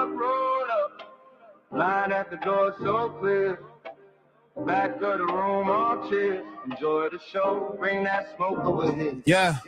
roll up. Line at the door so clear. Back of the room, all cheers. Enjoy the show, bring that smoke over here. Yeah,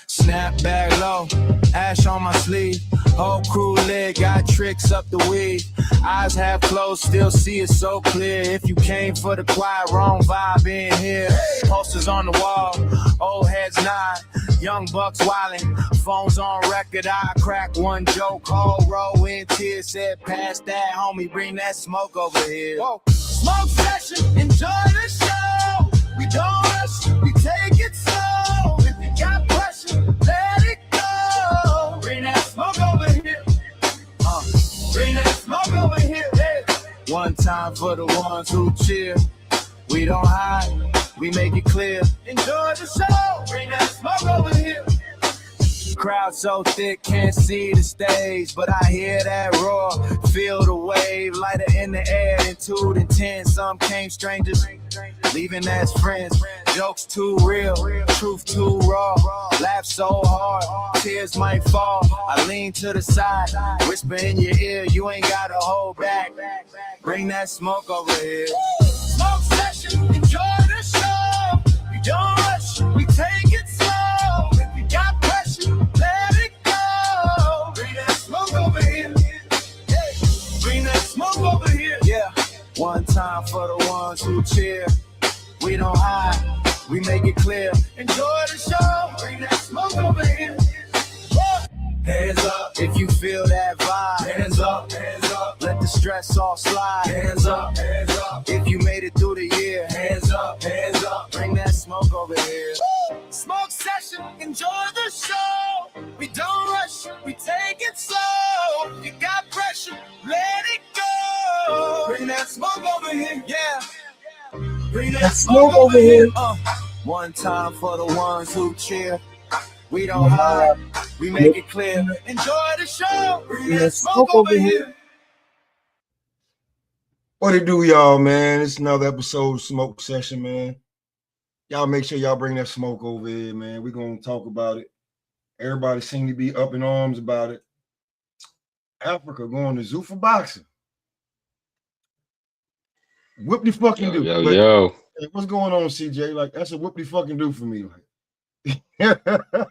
snap back low, ash on my sleeve. Whole crew lit, got tricks up the weed. Eyes half closed, still see it so clear. If you came for the quiet, wrong vibe in here. Posters on the wall, old heads nod. Young bucks wildin', phones on record. I crack one joke, whole row in tears. Said, pass that, homie, bring that smoke over here. Whoa. Smoke session, enjoy the show. We don't rush, we take it slow. If you got pressure, let it go. Bring that smoke over here. Bring that smoke over here. Hey. One time for the ones who cheer. We don't hide, we make it clear. Enjoy the show. Bring that smoke over here. Crowd so thick, can't see the stage, but I hear that roar, feel the wave, lighter in the air than 2 to 10. Some came strangers, leaving as friends. Jokes too real, truth too raw. Laugh so hard, tears might fall. I lean to the side, whisper in your ear, you ain't gotta hold back. Bring that smoke over here. Smoke session, enjoy the show. We don't rush, we take it slow. If you got pressure, let it go. Bring that smoke over here. Yeah. Bring that smoke over here. Yeah. One time for the ones who cheer. We don't hide, we make it clear. Enjoy the show. Bring that smoke over here. Hands up if you feel that vibe. Hands up, hands up. Let the stress all slide. Hands up, hands up. If you made it through the year. Hands up, hands up. Bring that smoke over here. Smoke session, enjoy the show. We don't rush, we take it slow. You got pressure, let it go. Bring that smoke over here, yeah. Bring that smoke over here. One time for the ones who cheer. We don't hide, we make it clear. Enjoy the show. Bring that smoke over here. What it do, y'all, man? It's another episode of Smoke Session, man. Y'all make sure y'all bring that smoke over here, man. We're going to talk about it. Everybody seem to be up in arms about it. Africa going to Zuffa boxing. Whoop the fucking do. Yo. Hey, what's going on, CJ? Like, that's a whoop the fucking do for me. Like.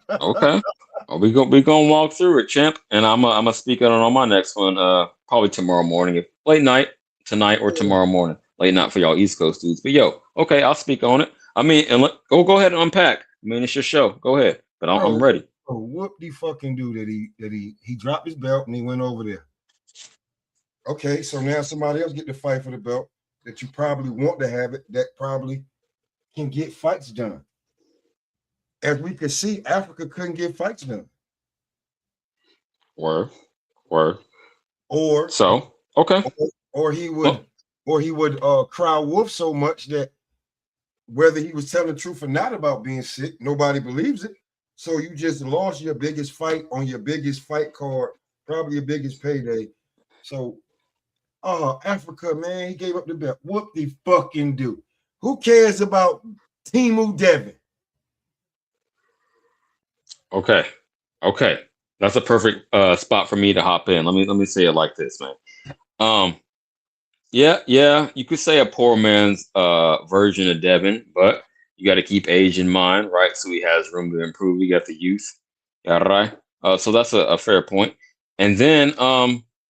Okay. Well, we gonna walk through it, champ. And I'm gonna speak on my next one, probably tomorrow morning. Late night, tonight or tomorrow morning. Late night for y'all East Coast dudes. But yo, okay, I'll speak on it. I mean, and go ahead and unpack. I mean, it's your show. Go ahead. But I'm ready. Oh, whoop the fucking do that he dropped his belt and he went over there. Okay, so now somebody else get to fight for the belt that you probably want to have it, that probably can get fights done. As we could see, Africa couldn't get fights done. Word. Or so okay. Or he would cry wolf so much that whether he was telling the truth or not about being sick, nobody believes it. So you just lost your biggest fight on your biggest fight card, probably your biggest payday. So Africa, man, he gave up the belt. What the fucking do? Who cares about Timu Devin? Okay. That's a perfect spot for me to hop in. Let me say it like this, man. Yeah, you could say a poor man's version of Devin, but you got to keep age in mind, right? So he has room to improve. You got the youth. Yeah, right. So that's a fair point. And then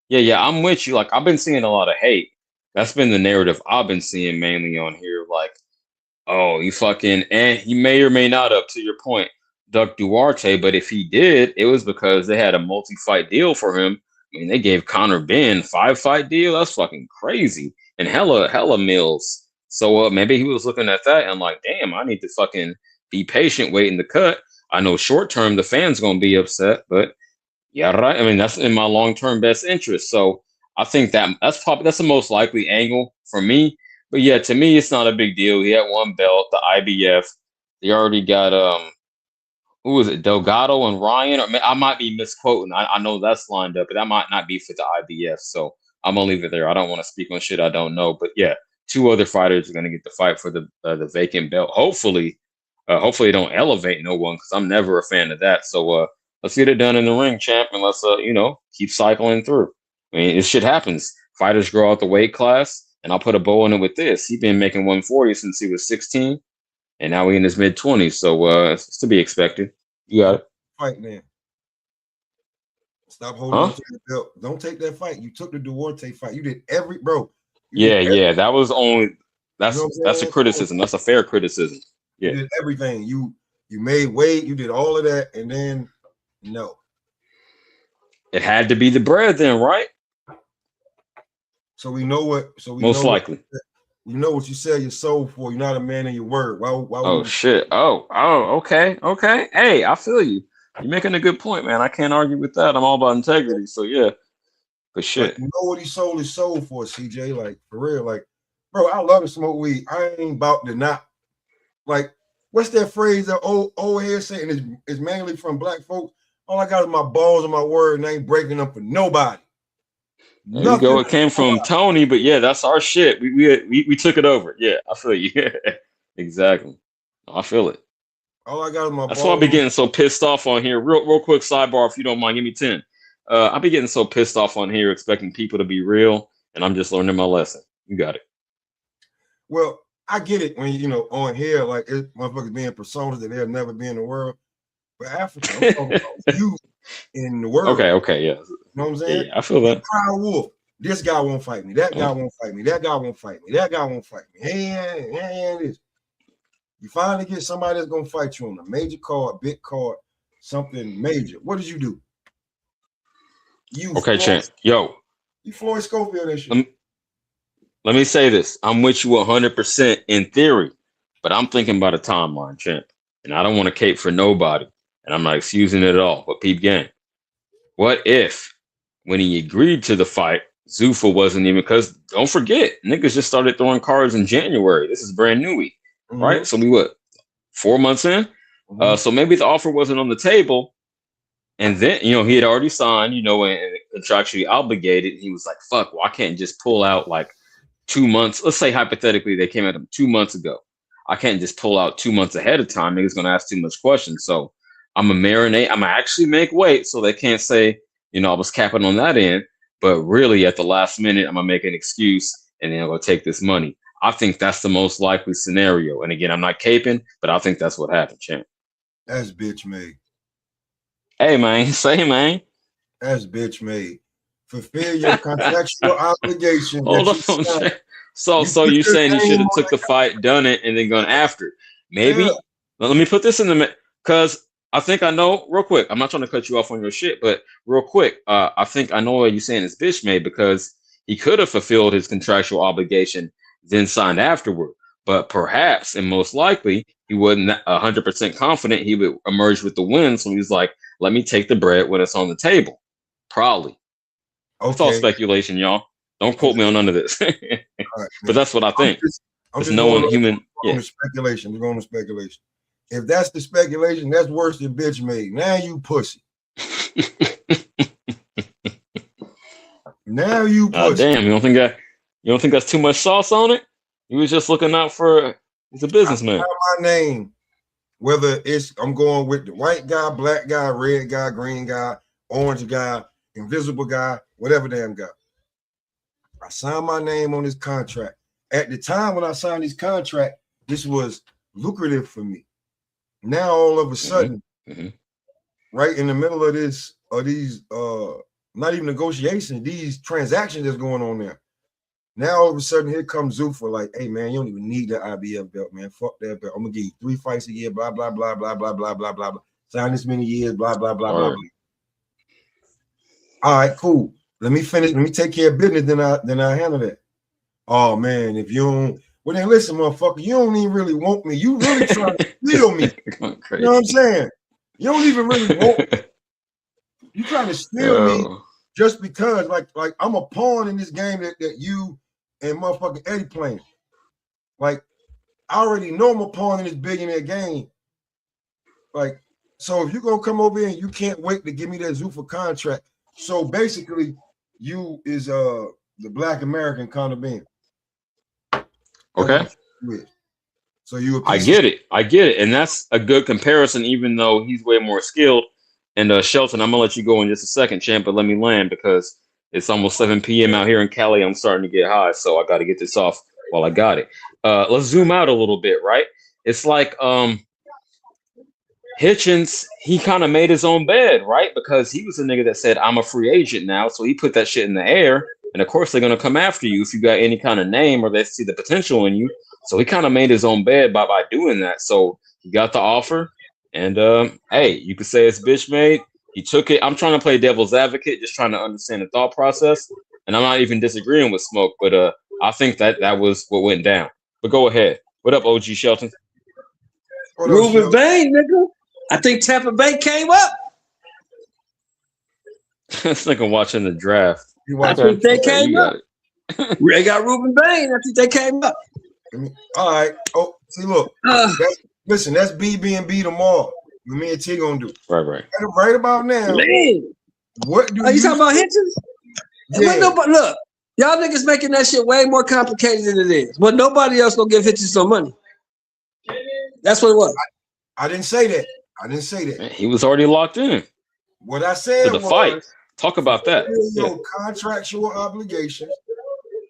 yeah, I'm with you. Like, I've been seeing a lot of hate. That's been the narrative I've been seeing mainly on here. Like, oh, you fucking, and he may or may not have, to your point, Duck Duarte, but if he did, it was because they had a multi-fight deal for him. I mean, they gave Conor Benn 5-fight deal. That's fucking crazy. And hella mills. So maybe he was looking at that and like, damn, I need to fucking be patient waiting to cut. I know short term the fans gonna be upset, but yeah, right. I mean, that's in my long-term best interest. So I think that's the most likely angle for me. But yeah, to me, it's not a big deal. He had one belt, the IBF. They already got who was it, Delgado and Ryan? Or I might be misquoting. I know that's lined up, but that might not be for the IBF. So I'm gonna leave it there. I don't want to speak on shit I don't know. But yeah, two other fighters are gonna get the fight for the vacant belt. Hopefully they don't elevate no one, because I'm never a fan of that. So let's get it done in the ring, champ, and let's keep cycling through. I mean, this shit happens. Fighters grow out the weight class, and I'll put a bow in it with this. He's been making 140 since he was 16, and now he's in his mid-20s. So it's to be expected. You got it. Fight, man. Stop holding on to the belt. Don't take that fight. You took the Duarte fight. You did every bro. Yeah. That was only that's a criticism. That's a fair criticism. Yeah. You did everything. You made weight. You did all of that, and then no. It had to be the bread, then, right? So we know what. So we most know likely. We know what you sell your soul for. You're not a man of your word. Why oh shit. Oh, okay. Hey, I feel you. You're making a good point, man. I can't argue with that. I'm all about integrity. So yeah. But shit. Like, you know what he sold his soul for, CJ? Like, for real. Like, bro, I love to smoke weed. I ain't about to not. Like, what's that phrase that old head saying is mainly from black folks? All I got is my balls and my word, and I ain't breaking them for nobody. There you go. It came from Tony, but yeah, that's our shit. We took it over. Yeah, I feel you. Exactly. I feel it. All I got is my. That's why I be getting so pissed off on here. Real quick sidebar, if you don't mind, give me 10. I be getting so pissed off on here, expecting people to be real, and I'm just learning my lesson. You got it. Well, I get it when on here, like motherfuckers being personas that they'll never be in the world. But Africa, I'm talking about you in the world. Okay, yeah. You know what I'm saying? Yeah, I feel that. Cry wolf. This guy won't fight me. That guy won't fight me. That guy won't fight me. That guy won't fight me. Hey, this. You finally get somebody that's gonna fight you on a major card, big card, something major. What did you do? Okay, champ. Yo. You Floyd Schofield and shit. Let me say this. I'm with you 100% in theory, but I'm thinking about a timeline, champ. And I don't want to cape for nobody. And I'm not excusing it at all. But peep game. What if when he agreed to the fight, Zuffa wasn't even, because don't forget, niggas just started throwing cards in January. This is brand new, right? So we 4 months in? So maybe the offer wasn't on the table. And then, he had already signed, and contractually obligated. He was like, fuck, well, I can't just pull out like 2 months. Let's say hypothetically they came at him 2 months ago. I can't just pull out 2 months ahead of time. Niggas gonna ask too much questions. So I'm gonna marinate. I'm gonna actually make weight so they can't say, I was capping on that end. But really, at the last minute, I'm gonna make an excuse and then I'm gonna take this money. I think that's the most likely scenario. And again, I'm not caping, but I think that's what happened, champ. That's bitch made. Hey, man, say, man. That's bitch made. Fulfill your contractual obligation. Hold on. So you're saying he should have took the fight, done it, and then gone after it. Maybe. Yeah. Let me put this in the because I think I know real quick. I'm not trying to cut you off on your shit, but real quick, I think I know what you're saying is bitch made because he could have fulfilled his contractual obligation, then signed afterward. But perhaps, and most likely, he wasn't 100% confident he would emerge with the win. So he's like, let me take the bread when it's on the table. Probably. Okay. It's all speculation, y'all. Don't quote me on none of this. Right, but that's what I think. I'm just no one human. Yeah. Speculation. We're going to speculation. If that's the speculation, that's worse than bitch made. Now you pussy. Now you pussy. Damn, you don't think that's too much sauce on it? He was just looking out for. He's a businessman. My name, whether I'm going with the white guy, black guy, red guy, green guy, orange guy, invisible guy, whatever damn guy. I signed my name on this contract. At the time when I signed this contract, this was lucrative for me. Now all of a sudden, right in the middle of these not even negotiations, these transactions that's going on there. Now all of a sudden here comes Zuffa like, hey man, you don't even need the IBF belt, man. Fuck that belt. I'm gonna give you 3 fights a year, blah, blah, blah, blah, blah, blah, blah, blah, blah. Sign this many years, blah, blah, blah, blah, blah. All right, cool. Let me finish. Let me take care of business. Then I handle that. Oh man, if you don't, well then listen, motherfucker, you don't even really want me. You really trying to steal me. You know what I'm saying? You don't even really want me. You trying to steal me just because, like I'm a pawn in this game that you and motherfucking Eddie playing. Like I already know I'm a pawn in this billionaire game. Like, so if you're gonna come over here and you can't wait to give me that Zuffa contract, so basically you is the Black American kind of being. Okay. So you I get it. And that's a good comparison, even though he's way more skilled. And Shelton, I'm gonna let you go in just a second, champ, but let me land because It's almost 7 p.m. out here in Cali. I'm starting to get high, so I got to get this off while I got it. Let's zoom out a little bit, right? It's like Hitchens, he kind of made his own bed, right? Because he was a nigga that said, I'm a free agent now. So he put that shit in the air. And of course, they're going to come after you if you got any kind of name or they see the potential in you. So he kind of made his own bed by doing that. So he got the offer. And hey, you could say it's bitch made. He took it. I'm trying to play devil's advocate, just trying to understand the thought process. And I'm not even disagreeing with Smoke, but I think that was what went down. But go ahead. What up, OG Shelton? Ruben Bain, nigga. I think Tampa Bay came up. This nigga watching the draft. I think they came up. They got Ruben Bain. I think they came up. All right. Oh, see, look. Listen, that's BB&B tomorrow. What me and T gonna do? Right. Right about now. Man. What do you talking about Hitchens? Yeah. Look, y'all niggas making that shit way more complicated than it is. But nobody else gonna give Hitchens some money. That's what it was. I didn't say that. Man, he was already locked in. What I said was the fight. Talk about that. Contractual obligations,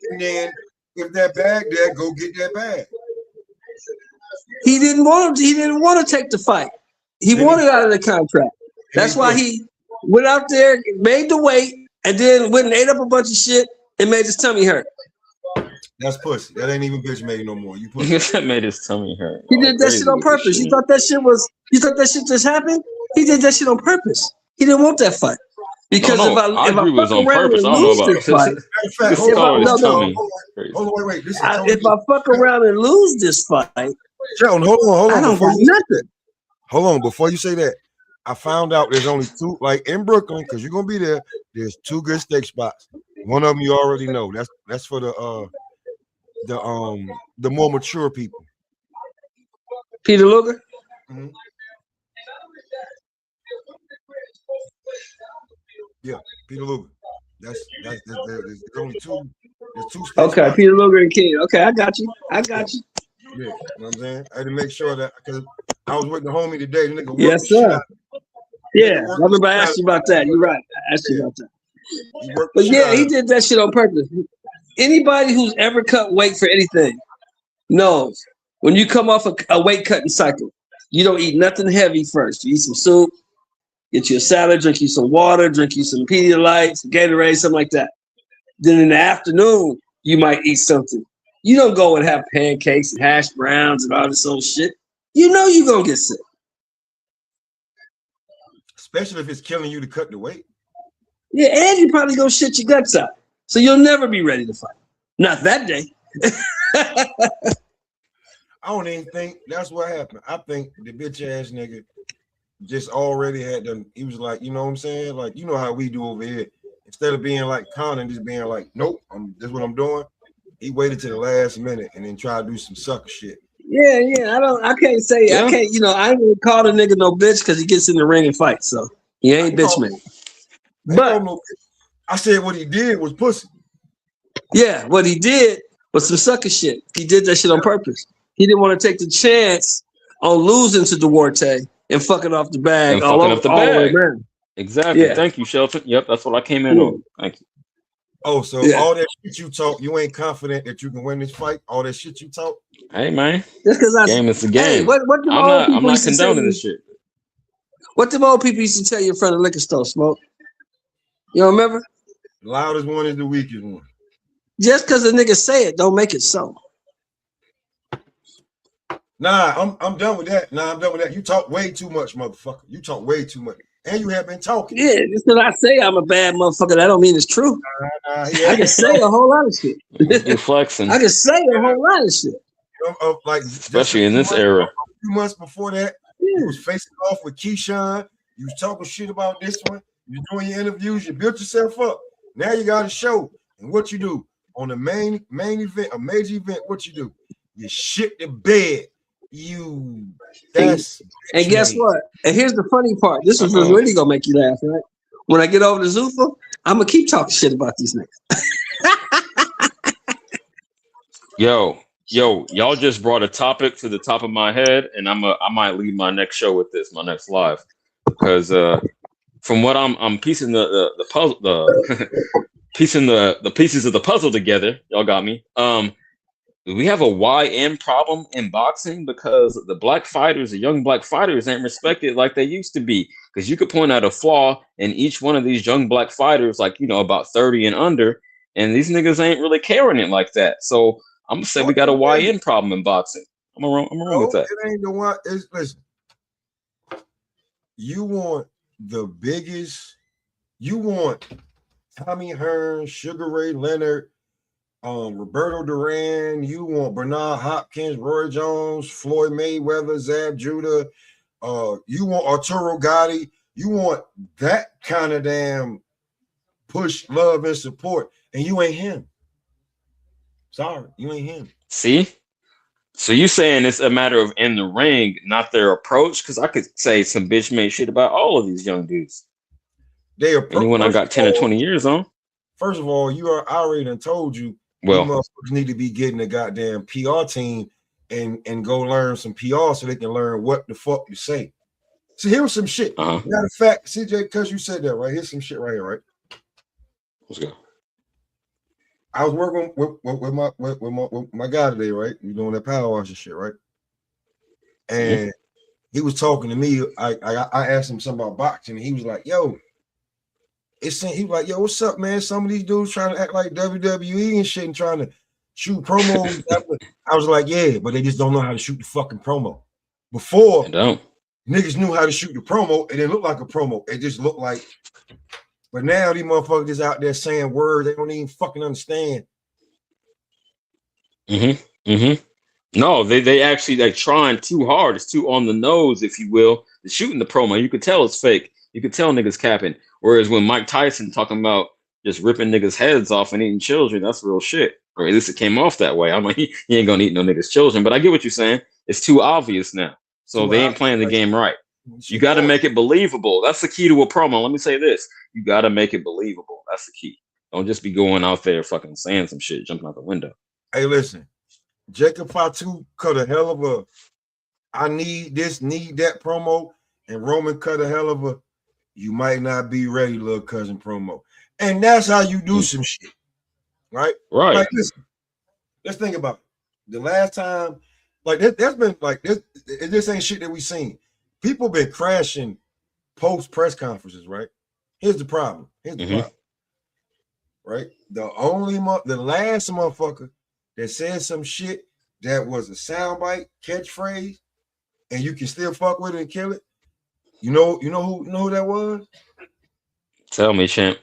and then if that bag there, go get that bag. He didn't want to take the fight. He wanted out of the contract. That's why he went out there, made the weight, and then went and ate up a bunch of shit and made his tummy hurt. That's pussy. That ain't even bitch made no more. You pussy. That made his tummy hurt. He did that shit on purpose. You thought that shit just happened? He did that shit on purpose. He didn't want that fight. Because if I agree with fuck on around purpose. and lose this fight, if I fuck around and lose this fight, Sheldon, hold on. I don't got nothing. Hold on, before you say that, I found out there's only two, like in Brooklyn, because you're gonna be there. There's two good steak spots. One of them you already know. That's for the more mature people. Peter Luger. Mm-hmm. Yeah, Peter Luger. There's only two. There's two. Okay, spots. Peter Luger and King. Okay, I got you. Yeah, you know what I'm saying? I had to make sure that because I was with the homie today. The nigga yes, sir. Yeah, I remember I asked you about that. You're right. I asked you about that. But yeah, he did that shit on purpose. Anybody who's ever cut weight for anything knows when you come off a weight cutting cycle, you don't eat nothing heavy first. You eat some soup, get you a salad, drink you some water, drink you some Pedialyte, some Gatorade, something like that. Then in the afternoon, you might eat something. You don't go and have pancakes and hash browns and all this old shit. You know you're going to get sick. Especially if it's killing you to cut the weight. Yeah, and you're probably going to shit your guts out. So you'll never be ready to fight. Not that day. I don't even think that's what happened. I think the bitch ass nigga just already had them. He was like, you know what I'm saying? Like, you know how we do over here. Instead of being like Conan, just being like, nope, this is what I'm doing. He waited to the last minute and then tried to do some sucker shit. Yeah. I can't say, I can't, I ain't gonna call the nigga no bitch because he gets in the ring and fights. So he ain't bitch man. But I said what he did was pussy. Yeah, what he did was some sucker shit. He did that shit on purpose. He didn't want to take the chance on losing to Duarte and fucking off the bag all the way around. Exactly. Yeah. Thank you, Shelton. Yep, that's what I came in on. Thank you. Oh, so all that shit you talk, you ain't confident that you can win this fight? All that shit you talk? Hey, man. Just because game is a game. Hey, what I'm not condoning this shit. What them old people used to tell you in front of the liquor store, Smoke? You don't remember? The loudest one is the weakest one. Just because the nigga say it, don't make it so. Nah, I'm done with that. You talk way too much, motherfucker. You talk way too much. And you have been talking. Yeah, just because I say I'm a bad motherfucker, that don't mean it's true. I can say a whole lot of shit. You're flexing. I can say a whole lot of shit. Like especially in this era. A few months before that, you was facing off with Keyshawn. You was talking shit about this one. You doing your interviews. You built yourself up. Now you got a show. And what you do on the main event, a major event, what you do? You shit the bed. And guess what? And here's the funny part. This is really gonna make you laugh, right? When I get over to Zuffa, I'm gonna keep talking shit about these niggas. Yo, y'all just brought a topic to the top of my head, and I might leave my next show with this, my next live, because from what I'm piecing the puzzle, piecing the pieces of the puzzle together. Y'all got me. We have a YN problem in boxing because the young black fighters ain't respected like they used to be. Because you could point out a flaw in each one of these young black fighters, like, you know, about 30 and under, and these niggas ain't really carrying it like that. So I'm gonna say we got a YN problem in boxing. I'm wrong with that. It ain't the one. Listen, you want the biggest. You want Tommy Hearn, Sugar Ray Leonard, Roberto Duran. You want Bernard Hopkins, Roy Jones, Floyd Mayweather, Zab Judah. You want Arturo Gotti. You want that kind of damn push, love, and support, and you ain't him. Sorry, you ain't him. See? So you saying it's a matter of in the ring, not their approach? Because I could say some bitch made shit about all of these young dudes. Anyone I got 10 or 20 years on. First of all, I already done told you. Well, you motherfuckers need to be getting a goddamn PR team and go learn some PR so they can learn what the fuck you say. So here's some shit. Matter of fact, CJ, because you said that, right? Here's some shit right here, right? Let's go. I was working with my guy today, right? We doing that power washing shit, right? And he was talking to me. I asked him something about boxing, and he was like, "Yo, he was like, yo, what's up, man? Some of these dudes trying to act like WWE and shit and trying to shoot promos." I was like, yeah, but they just don't know how to shoot the fucking promo. Before, niggas knew how to shoot the promo. It didn't look like a promo. It just looked like. But now these motherfuckers is out there saying words they don't even fucking understand. No, they actually like trying too hard. It's too on the nose, if you will. The shooting the promo, you could tell it's fake. You could tell niggas capping. Whereas when Mike Tyson talking about just ripping niggas' heads off and eating children, that's real shit. Or at least it came off that way. I'm like, he ain't gonna eat no niggas' children. But I get what you're saying. It's too obvious now. So they ain't playing the game right. You got to make it believable. That's the key to a promo. Let me say this. You got to make it believable. That's the key. Don't just be going out there fucking saying some shit, jumping out the window. Hey, listen. Jacob Fatu cut a hell of a I need this, need that promo. And Roman cut a hell of a you might not be ready, little cousin promo. And that's how you do some shit. Right? Right. Like, listen, let's think about it. The last time, like, there's been, like, this ain't shit that we seen. People been crashing post press conferences, right? Here's the problem. Right? The last motherfucker that said some shit that was a soundbite, catchphrase, and you can still fuck with it and kill it. You know who that was? Tell me, champ.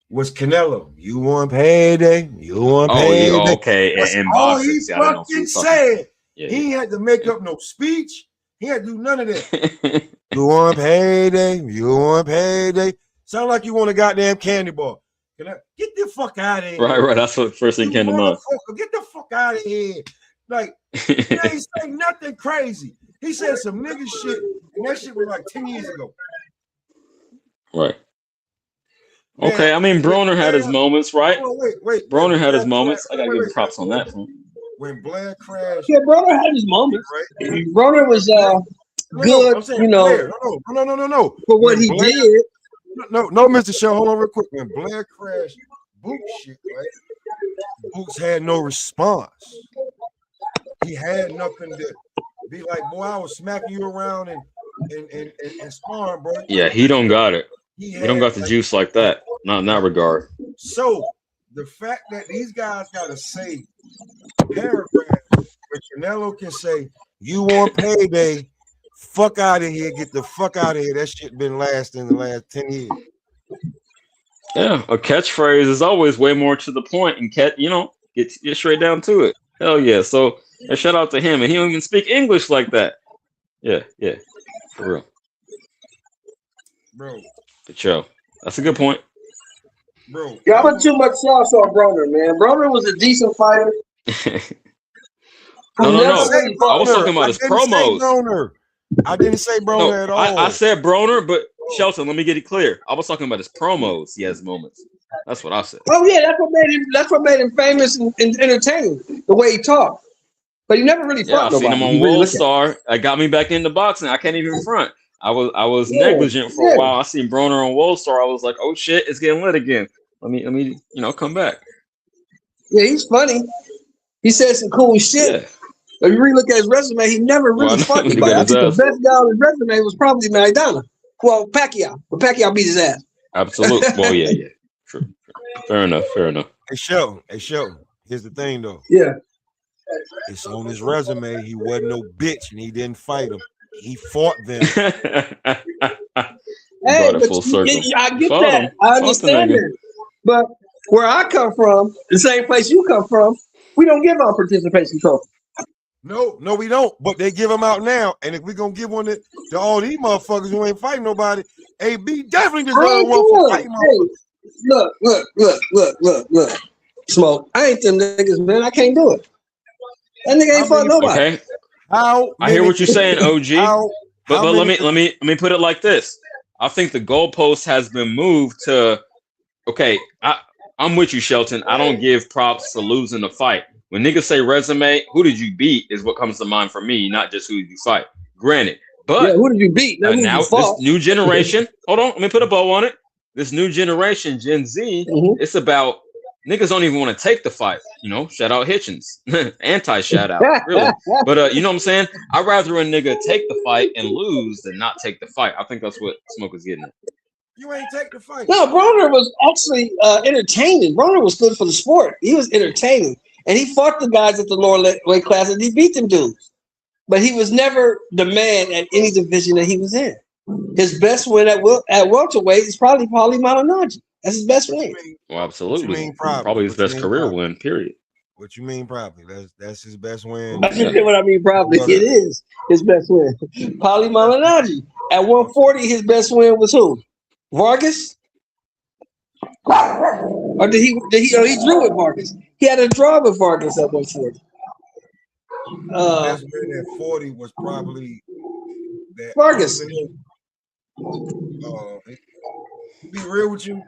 Was Canelo. You want payday? You want payday? Oh, okay. That's and all he fucking said. Yeah. He ain't had to make up no speech. He had to do none of that. You want payday? You want payday? Sound like you want a goddamn candy bar. Get the fuck out of here. Right. That's what first thing came to mind. Get the fuck out of here. Like, he ain't saying nothing crazy. He said some nigga shit, and that shit was like 10 years ago. Right. Man, okay, I mean, Broner had his moments, right? Wait. Broner had his moments. I gotta give him props on that. When Blair crashed, yeah, Broner had his moments. Right? Broner was good, you know. Blair, no. For what he did. No, Mr. Show, hold on real quick. When Blair crashed, Boots shit, right? Boots had no response. He had nothing to be like, boy, I was smacking you around and sparring, bro. Yeah, he don't got it. He don't got the juice like that. Not in that regard. So the fact that these guys gotta say paragraphs where Canelo can say, you want payday, fuck out of here, get the fuck out of here. That shit been lasting the last 10 years. Yeah, a catchphrase is always way more to the point and get straight down to it. Hell yeah. So shout out to him. And he don't even speak English like that. Yeah. For real. Bro. But yo, that's a good point. Bro. Y'all put too much sauce on Broner, man. Broner was a decent fighter. No. I was talking about his promos. I didn't say Broner at all. I said Broner, but Shelton, let me get it clear. I was talking about his promos. He has moments. That's what I said. Oh yeah, that's what made him famous and entertaining. The way he talked, but he never really fought nobody. I seen him on World Star. It got me back into boxing. I can't even front. I was negligent for a while. I seen Broner on World Star. I was like, oh shit, it's getting lit again. Let me come back. Yeah, he's funny. He said some cool shit. Yeah. If you really look at his resume, he never really fought anybody. I think the best guy on his resume was probably Maradona. Well, Pacquiao. But Pacquiao beat his ass. Absolutely. Well, yeah. True. Fair enough. Hey, Shelton. Here's the thing, though. Yeah. It's on his resume. He wasn't no bitch, and he didn't fight him. He fought them. Hey, but I get that. I understand that. But where I come from, the same place you come from, we don't give out participation trophies. No, we don't. But they give them out now. And if we're going to give one to all these motherfuckers who ain't fighting nobody, AB definitely deserves one for fighting motherfuckers. Look. Smoke. I ain't them niggas, man. I can't do it. That nigga ain't fought nobody. Okay. I hear what you're saying, OG. But let me put it like this. I think the goalpost has been moved to. Okay, I'm with you, Shelton. I don't give props for losing a fight. When niggas say resume, who did you beat is what comes to mind for me, not just who did you fight. Granted, but who did you beat? Now this new generation. Hold on, let me put a bow on it. This new generation, Gen Z, it's about. Niggas don't even want to take the fight, shout out Hitchens, anti-shout out, really. But you know what I'm saying? I'd rather a nigga take the fight and lose than not take the fight. I think that's what Smoke is getting at. You ain't take the fight. No, Broner was actually entertaining. Broner was good for the sport. He was entertaining. And he fought the guys at the lower weight class and he beat them dudes. But he was never the man at any division that he was in. His best win at welterweight is probably Paulie Malignaggi. That's his best win. Well, absolutely. Probably his best career win, period. What you mean probably? That's his best win. That's what I mean probably. It is his best win. Paulie Malignaggi. At 140, his best win was who? Vargas? Or did he drew with Vargas? He had a draw with Vargas at 140. Best win at 40 was probably that Vargas. To be real with you,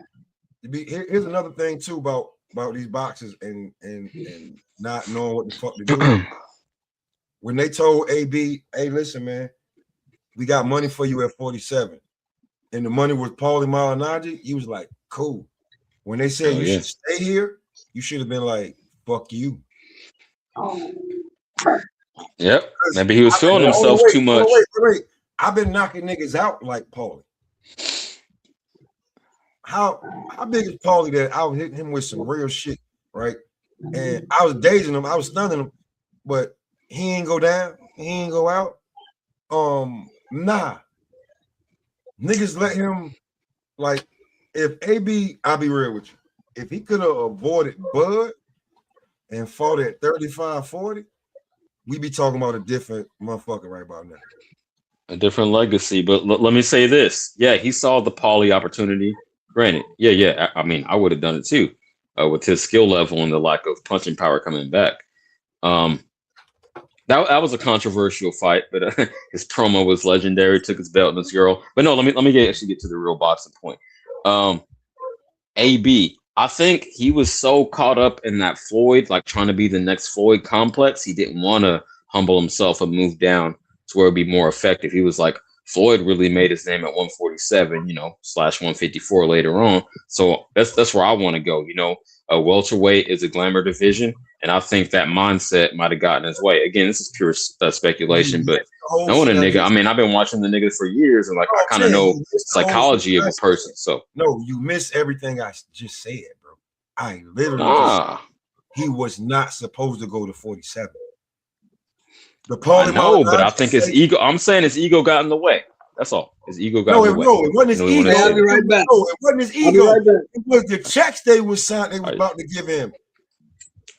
here's another thing too about these boxers and not knowing what the fuck to do. When they told AB, hey, listen, man, we got money for you at 47. And the money was Paulie Malignaggi, he was like, cool. When they said should stay here, you should have been like, fuck you. Yep. Maybe he was feeling himself too much. Wait. I've been knocking niggas out like Paulie. How big is Paulie that I was hitting him with some real shit, right? And I was dazing him, I was stunning him, but he ain't go down, he ain't go out. Nah. Niggas let him, like, if AB, I'll be real with you. If he could have avoided Bud and fought at 35-40, we be talking about a different motherfucker right about now. A different legacy. But let me say this. Yeah, he saw the Paulie opportunity. Granted, yeah. I mean, I would have done it too, with his skill level and the lack of punching power coming back. That was a controversial fight, but his promo was legendary. Took his belt and his girl. But no, let me actually get to the real boxing point. AB, I think he was so caught up in that Floyd, like trying to be the next Floyd complex, he didn't want to humble himself and move down to where it'd be more effective. He was like, Floyd really made his name at 147, slash 154 later on. So that's where I want to go. A welterweight is a glamour division, and I think that mindset might have gotten his way. Again, this is pure speculation, but knowing a nigga, I mean, I've been watching the nigga for years, and like I kind of know psychology of a person. So no, you miss everything I just said, bro. I literally he was not supposed to go to 47. I know, but I think his ego. I'm saying his ego got in the way. That's all. His ego got in the way. No, it wasn't his ego. I'll be right back. No, it wasn't his ego. It was the checks they was about to give him.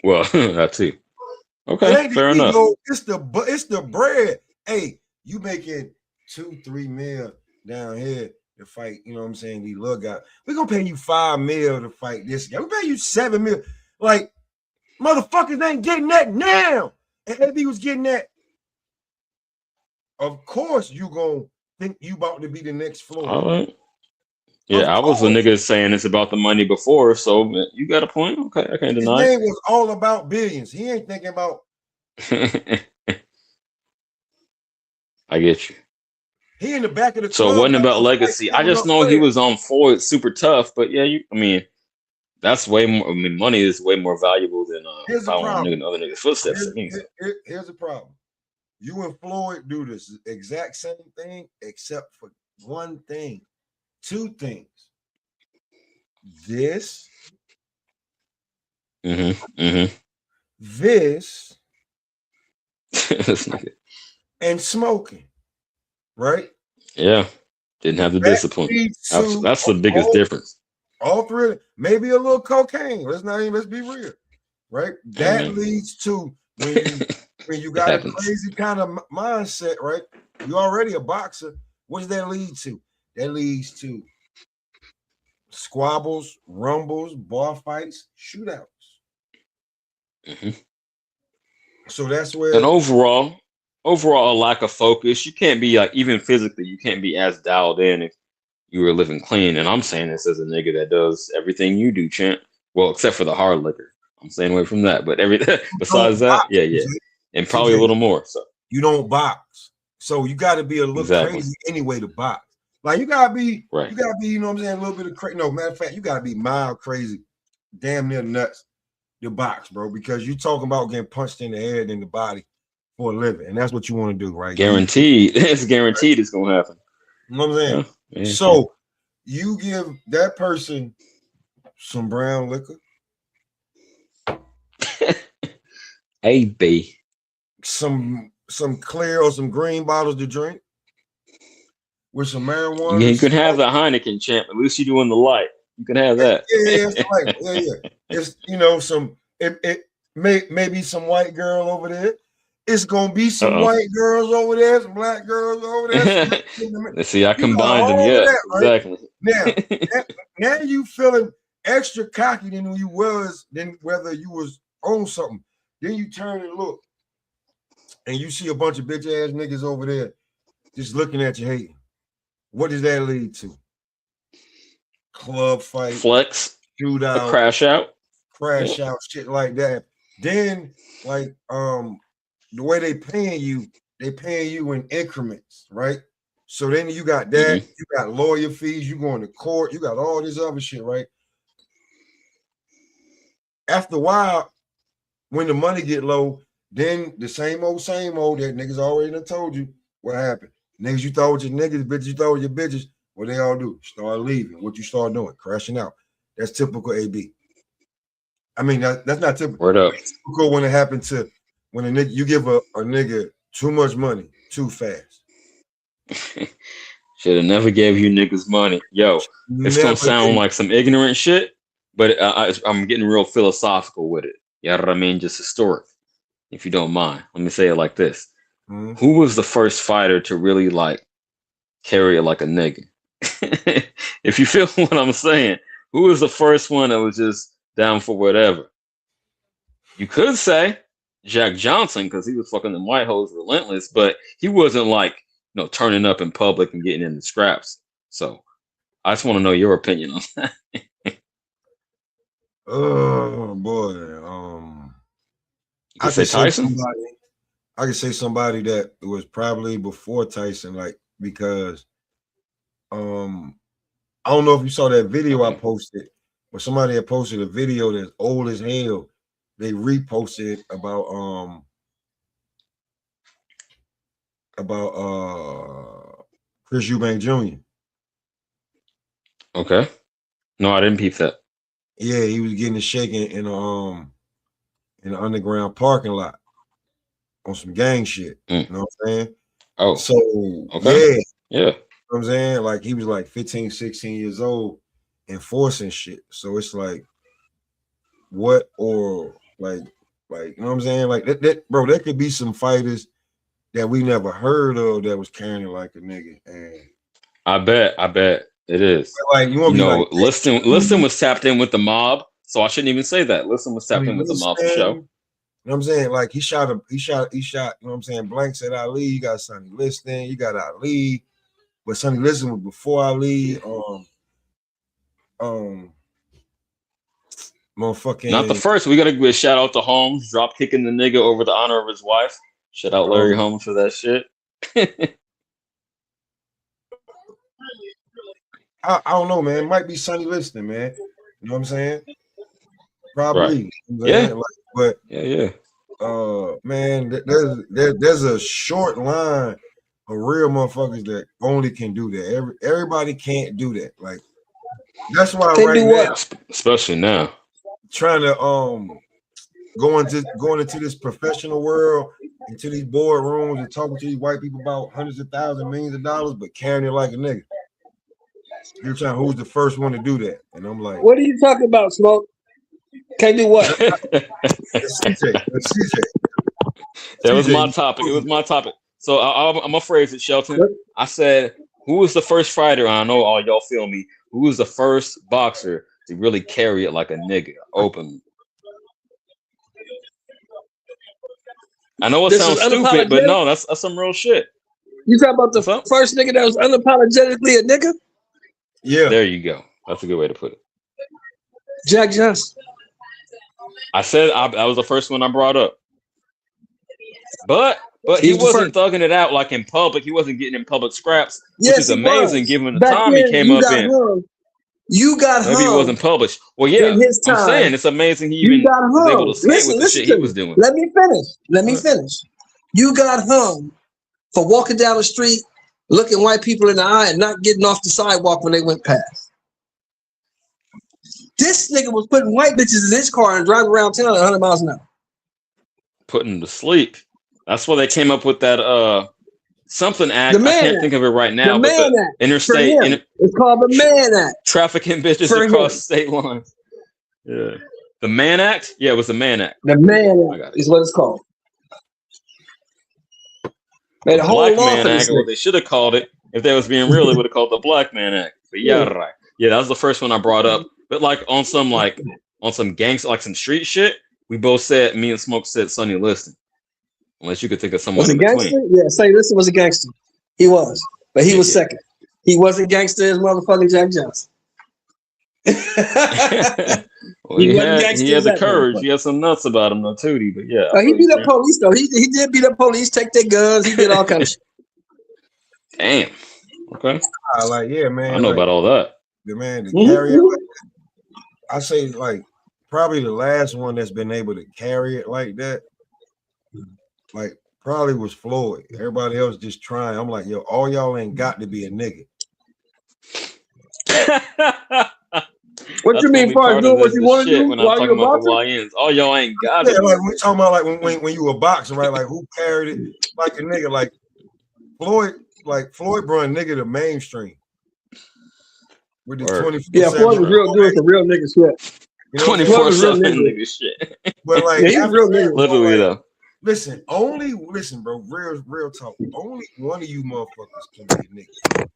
Well, that too. Okay, fair enough. It's the bread. Hey, you making 2-3 mil down here to fight. You know what I'm saying? These little guys. We're gonna pay you 5 mil to fight this guy. We pay you 7 mil. Like motherfuckers ain't getting that now. And AB was getting that. Of course, you gonna think you about to be the next Floyd. All right. Yeah, I was a nigga saying it's about the money before, so you got a point. Okay, I can't deny. His name was all about billions. He ain't thinking about. I get you. He in the back of the. So it wasn't about legacy. I just know he was on Floyd, super tough. But yeah, That's way more. I mean, money is way more valuable than Here's the following problem. other niggas' footsteps. Here's the problem. You and Floyd do this exact same thing, except for one thing, two things. This, this, and smoking, right? Yeah, didn't have the discipline. That's the biggest difference. All three, maybe a little cocaine. Let's be real, right? That leads to when you got a crazy kind of mindset, right? You're already a boxer. What does that lead to? That leads to squabbles, rumbles, bar fights, shootouts. So that's where. And overall, a lack of focus. You can't be like, even physically, you can't be as dialed in if you were living clean. And I'm saying this as a nigga that does everything you do, champ. Well, except for the hard liquor. I'm staying away from that. But besides that, yeah. And probably a little more. So you don't box. So you got to be a little crazy anyway to box. Like you gotta be, you know what I'm saying, a little bit of crazy. No, matter of fact, you gotta be mild crazy, damn near nuts to box, bro, because you talking about getting punched in the head and the body for a living, and that's what you want to do, right? Guaranteed. It's guaranteed it's gonna happen. You know what I'm saying? Yeah, so you give that person some brown liquor, AB, some clear or some green bottles to drink. With some marijuana. You can have the Heineken, champ. At least you're doing the light. You can have that. Yeah. It's, you know, it may be some white girl over there. It's gonna be some white girls over there, some black girls over there. Let's see, I combined them. Yeah, right? Exactly. Now you feeling extra cocky than you was, than whether you was on something. Then you turn and look, and you see a bunch of bitch ass niggas over there just looking at you hating. What does that lead to? Club fight, flex, shootout, crash out, shit like that. Then, like, the way they paying you in increments, right? So then you got that, you got lawyer fees, you going to court, you got all this other shit, right? After a while, when the money get low, then the same old that niggas already done told you what happened. Niggas you thought with your niggas, bitches you thought with your bitches, what they all do? Start leaving. What you start doing? Crashing out. That's typical AB. I mean, that's not typical. Word up. It's typical when it happens to when a nigga, you give a nigga too much money too fast. Should have never gave you niggas money. Yo, it's gonna sound like some ignorant shit, but I'm getting real philosophical with it. You know what I mean? Just historic, if you don't mind. Let me say it like this. Who was the first fighter to really like carry it like a nigga? If you feel what I'm saying, who was the first one that was just down for whatever? You could say Jack Johnson because he was fucking them white hoes relentless, but he wasn't like, you know, turning up in public and getting in the scraps. So I just want to know your opinion on that. Oh boy, I could say Tyson. I could say somebody that was probably before Tyson, like, because I don't know if you saw that video I posted, but somebody had posted a video that's old as hell. They reposted about Chris Eubank Jr. Okay. No, I didn't peep that. Yeah, he was getting a shaking in an underground parking lot on some gang shit. You know what I'm saying? Oh, so okay. Yeah. You know what I'm saying? Like he was like 15, 16 years old enforcing shit. So it's like what, or like you know what I'm saying? Like that bro, there could be some fighters that we never heard of that was carrying it like a nigga. And I bet it is. Like you want to be like, Liston was tapped in with the mob, so I shouldn't even say that. Liston was tapped in with the mob for show. You know what I'm saying? Like he shot, you know what I'm saying? Blanks at Ali, you got Sonny Liston, you got Ali, but Sonny Liston was before Ali. Motherfucking not the first. We gotta give a shout out to Holmes, drop kicking the nigga over the honor of his wife. Shout out Larry Holmes for that shit. I don't know, man. It might be Sonny Liston, man. You know what I'm saying? Probably. Right. Yeah. Like, but yeah. Man, there's a short line of real motherfuckers that only can do that. Everybody can't do that. Like that's why right now, especially now, trying to going into this professional world, into these boardrooms and talking to these white people about hundreds of thousands, millions of dollars, but carrying it like a nigga. You're trying who's the first one to do that, and I'm like, what are you talking about, Smoke? Can't do what? CJ. That was my topic. It was my topic. So I'm gonna phrase it, Shelton. I said, who was the first fighter? I know all y'all feel me. Who was the first boxer to really carry it like a nigga openly? I know it sounds stupid, but no, that's some real shit. You talking about the first nigga that was unapologetically a nigga? Yeah. There you go. That's a good way to put it. Jack Johnson. I said that was the first one I brought up. But he wasn't thugging it out like in public. He wasn't getting in public scraps, which is amazing given the time he came up in. You got maybe it wasn't published. Well, yeah, I'm saying it's amazing he even was able to say what the shit he was doing. Let me finish. You got hung for walking down the street, looking white people in the eye and not getting off the sidewalk when they went past. This nigga was putting white bitches in his car and driving around town at 100 miles an hour. Putting them to sleep. That's why they came up with that something act. I can't think of it right now. The but Man the Act. interstate. It's called the Man Act. Trafficking bitches across state lines. Yeah. The Man Act? Yeah, it was the Man Act. The Man Act is what it's called. The Black Man Act, what they should have called it, if they was being real, they would have called the Black Man Act. But yeah, right. Yeah, that was the first one I brought up. But like on some gangster, like some street shit, we both said, me and Smoke said Sonny Liston. Unless you could think of someone was in between. Gangster? Yeah, Sonny Liston was a gangster. He was. But he was second. He wasn't gangster as motherfucking Jack Johnson. Well, he had the courage. He had some nuts about him, though, too. But yeah. He beat up police, though. He did beat up police, take their guns. He did all kinds of shit. Damn. Okay. Man. I know about all that. The man to carry it like that. I say, like, probably the last one that's been able to carry it like that, like, probably was Floyd. Everybody else just trying. I'm like, yo, all y'all ain't got to be a nigga. What you mean, far as doing what you want to do when while you're a boxer? All y'all ain't got it. Yeah, like we're talking about like when you were boxing, right? Like who carried it like a nigga? Like Floyd brought a nigga to mainstream. With the 24/7. Yeah, Floyd was real doing some real nigga shit. 24/7 nigga shit. But like he's real nigga. Literally though. Listen, bro, real talk. Only one of you motherfuckers can be niggas.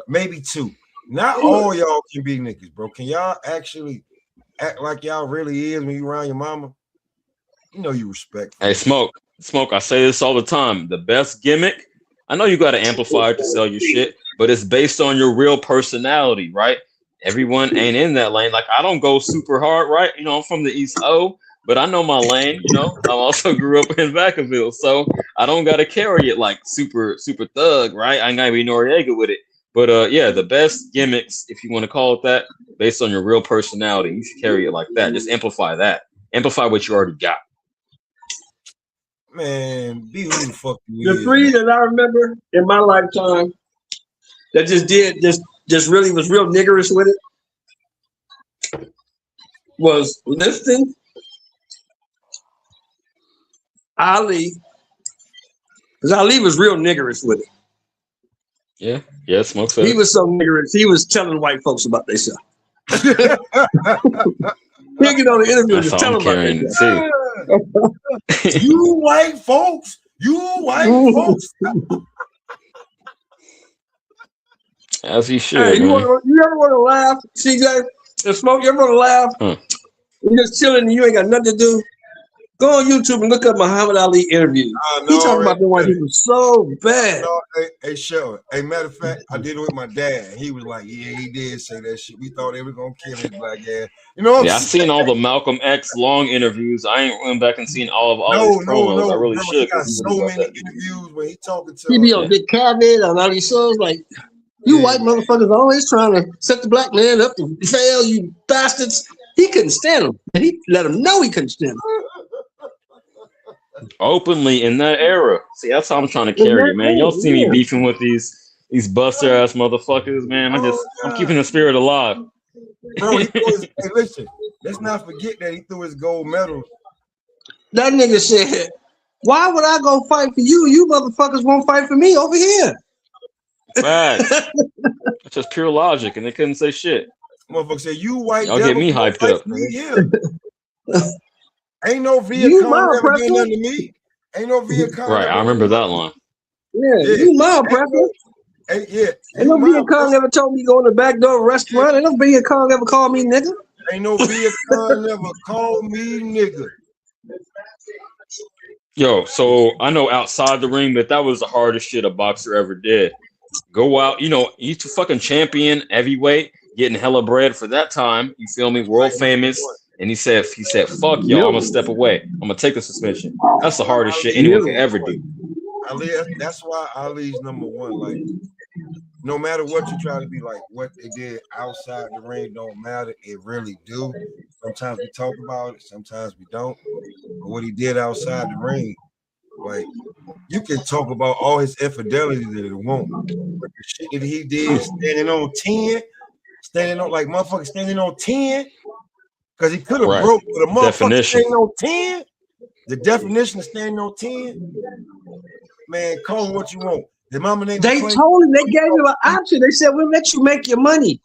Maybe two. Not all y'all can be niggas, bro. Can y'all actually act like y'all really is when you around your mama? You know you respect. Hey, Smoke. I say this all the time. The best gimmick, I know you got an amplifier to sell your shit, but it's based on your real personality, right? Everyone ain't in that lane. Like, I don't go super hard, right? You know, I'm from the East O, but I know my lane, you know. I also grew up in Vacaville, so I don't got to carry it like super thug, right? I ain't got to be Noriega with it. But yeah, the best gimmicks, if you want to call it that, based on your real personality, you should carry it like that. Just amplify that. Amplify what you already got. Man, be who the fuck you is. The three that I remember in my lifetime that just really was real niggerish with it was Liston, Ali, because Ali was real niggerish with it. Yeah, Smoke said he was so niggerish. He was telling white folks about themselves. He'll get on the interview and just tell them about themselves. You white folks. As he should. Hey, you ever want to laugh, CJ? And Smoke, you ever want to laugh? You're just chilling and you ain't got nothing to do. Go on YouTube and look up Muhammad Ali interviews. He talking about the white people so bad. Hey, Sheldon. Hey, matter of fact, I did it with my dad. He was like, yeah, he did say that shit. We thought they were going to kill his black ass. You know what I'm saying? I've seen all the Malcolm X long interviews. I ain't went back and seen all his promos. I really should. He got so many interviews when he talking to he be on Big Cabinet on all these shows like, you white motherfuckers always trying to set the black man up to fail, you bastards. He couldn't stand him, and he let him know he couldn't stand him. Openly in that era. See, that's how I'm trying to carry it, man. Y'all see me beefing with these buster ass motherfuckers, man. I'm keeping the spirit alive. Bro, he threw his, hey, listen, let's not forget that he threw his gold medal. That nigga said, "Why would I go fight for you? You motherfuckers won't fight for me over here." Facts. That's just pure logic, and they couldn't say shit. Motherfucker said, "You white Y'all devil, get me hyped up. Ain't no Viet Cong ever did nothing to me. Ain't no Viet Cong. Right, I remember that line. Yeah, you my oppressor. Ain't no Viet Cong ever told me to go in the back door restaurant. Ain't no Viet Cong ever called me nigga. Ain't no Viet Cong ever called me nigga. Yo, so I know outside the ring, but that was the hardest shit a boxer ever did. Go out, you to fucking champion heavyweight, getting hella bread for that time. You feel me? World famous. And he said, "Fuck y'all, I'm gonna step away. I'm gonna take the suspension." That's the hardest shit anyone can ever do. Ali, that's why Ali's number one. Like, no matter what you try to be, like what they did outside the ring don't matter. It really do. Sometimes we talk about it, sometimes we don't. But what he did outside the ring, like, you can talk about all his infidelity that it won't. But the shit that he did, standing on 10, standing on 10. Because he could have broke with a motherfucker standing on 10. The definition of standing on 10, man, call him what you want. The mama name they told him, they gave him an option. They said, "We'll let you make your money.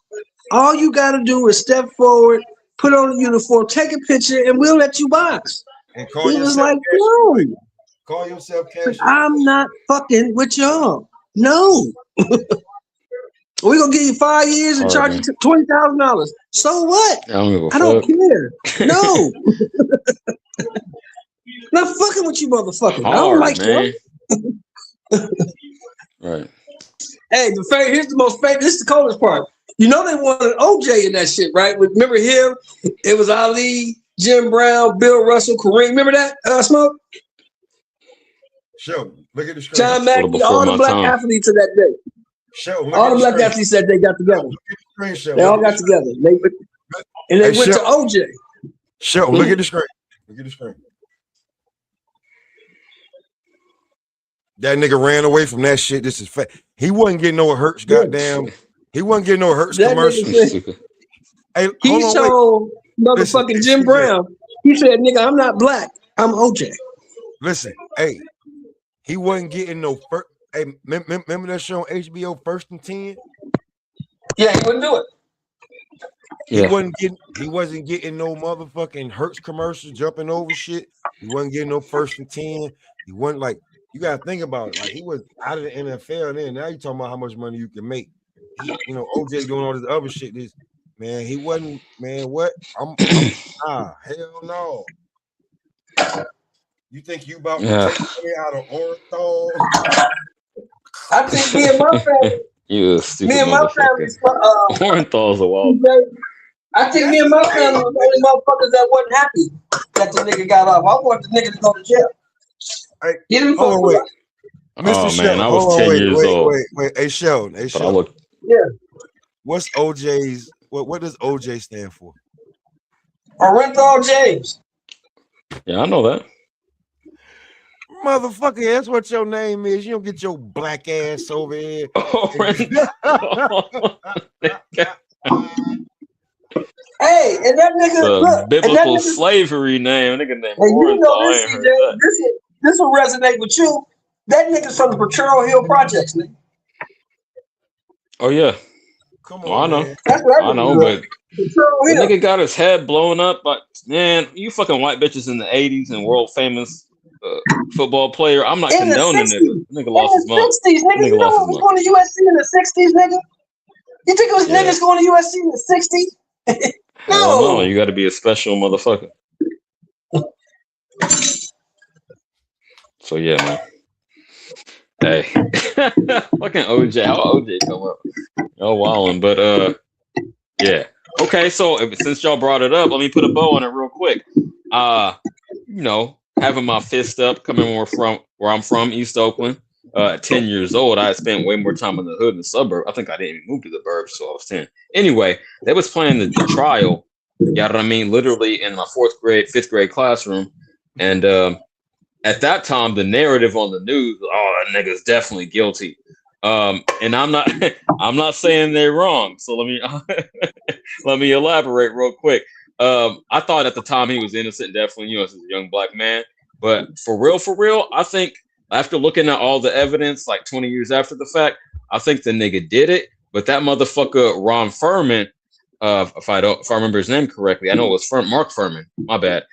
All you got to do is step forward, put on a uniform, take a picture, and we'll let you box." And call he was yourself like, "No, call yourself cash. I'm not fucking with y'all. No." We're gonna give you 5 years and charge you $20,000. So what? I don't care. No. Not fucking with you, motherfuckers. I don't like you. Right. Hey, here's the most famous. This is the coldest part. You know they wanted OJ in that shit, right? Remember him? It was Ali, Jim Brown, Bill Russell, Kareem. Remember that, Smoke? Sure. Look at the screen. John Mackey, all the black athletes of that day. Sure. All the black athletes that day got together. They all got together. They went to OJ. Sure. Look at the screen. Look at the screen. That nigga ran away from that shit. This is fat. He wasn't getting no Hurts, goddamn. He wasn't getting no Hurts commercial. Hey, he told motherfucking Jim Brown. He said, "Nigga, I'm not black. I'm OJ." Listen, hey, he wasn't getting no first. Hey, remember that show on HBO, First and 10? Yeah, he wouldn't do it. He wasn't getting no motherfucking Hurts commercials, jumping over shit. He wasn't getting no 1st and 10. He wasn't like. You gotta think about it. Like, he was out of the NFL then. Now you talking about how much money you can make. OJ doing all this other shit. This man, he wasn't, man. What? I'm hell no. You think you about to take me out of Orenthal? I think me and my family. You a stupid me and my family. Orenthal's a wild. I think me and my family was the only motherfuckers that wasn't happy that the nigga got off. I want the nigga to go to jail. Hey, Get him hold on, wait. Mr. Sheldon, I was 10 years old. Wait. Hey, Sheldon. Yeah. What's OJ's? What does OJ stand for? Orenthal James. Yeah, I know that. Motherfucker, that's what your name is. You don't get your black ass over here. Hey, and that nigga, biblical slavery name. Nigga named Orenthal. This will resonate with you. That nigga's from the Potrero Hill Projects, nigga. Oh yeah. Come on, I know. Man. That's what I know, but the nigga got his head blown up. But man, you fucking white bitches in the 80s and world famous football player. I'm not condoning it. Nigga lost his mind. 60s, nigga. You know what was going to USC in the 60s, nigga? You think it was niggas going to USC in the 60s? No, you got to be a special motherfucker. So yeah, man. Hey, fucking OJ. How OJ come up? Oh, wildin'. But yeah. Okay, so since y'all brought it up, let me put a bow on it real quick. Having my fist up, coming where I'm from, East Oakland. At 10 years old, I had spent way more time in the hood and the suburb. I think I didn't even move to the burbs, so I was 10. Anyway, they was playing the trial You know what I mean? Literally in my fifth grade classroom. And at that time, the narrative on the news, oh, that nigga's definitely guilty. And I'm not saying they're wrong. So let me elaborate real quick. I thought at the time he was innocent, definitely, as a young black man. But for real, I think after looking at all the evidence, like 20 years after the fact, I think the nigga did it. But that motherfucker, Ron Furman, if I remember his name correctly, I know it was Mark Furman. My bad.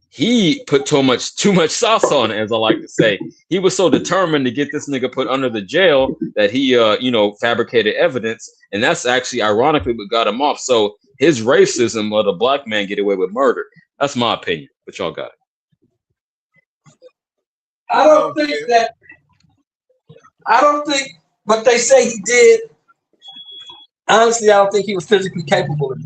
He put too much sauce on it, as I like to say. He was so determined to get this nigga put under the jail that he, fabricated evidence, and that's actually ironically what got him off. So his racism let a black man get away with murder. That's my opinion, but y'all got it. I don't think what they say he did. Honestly, I don't think he was physically capable of it.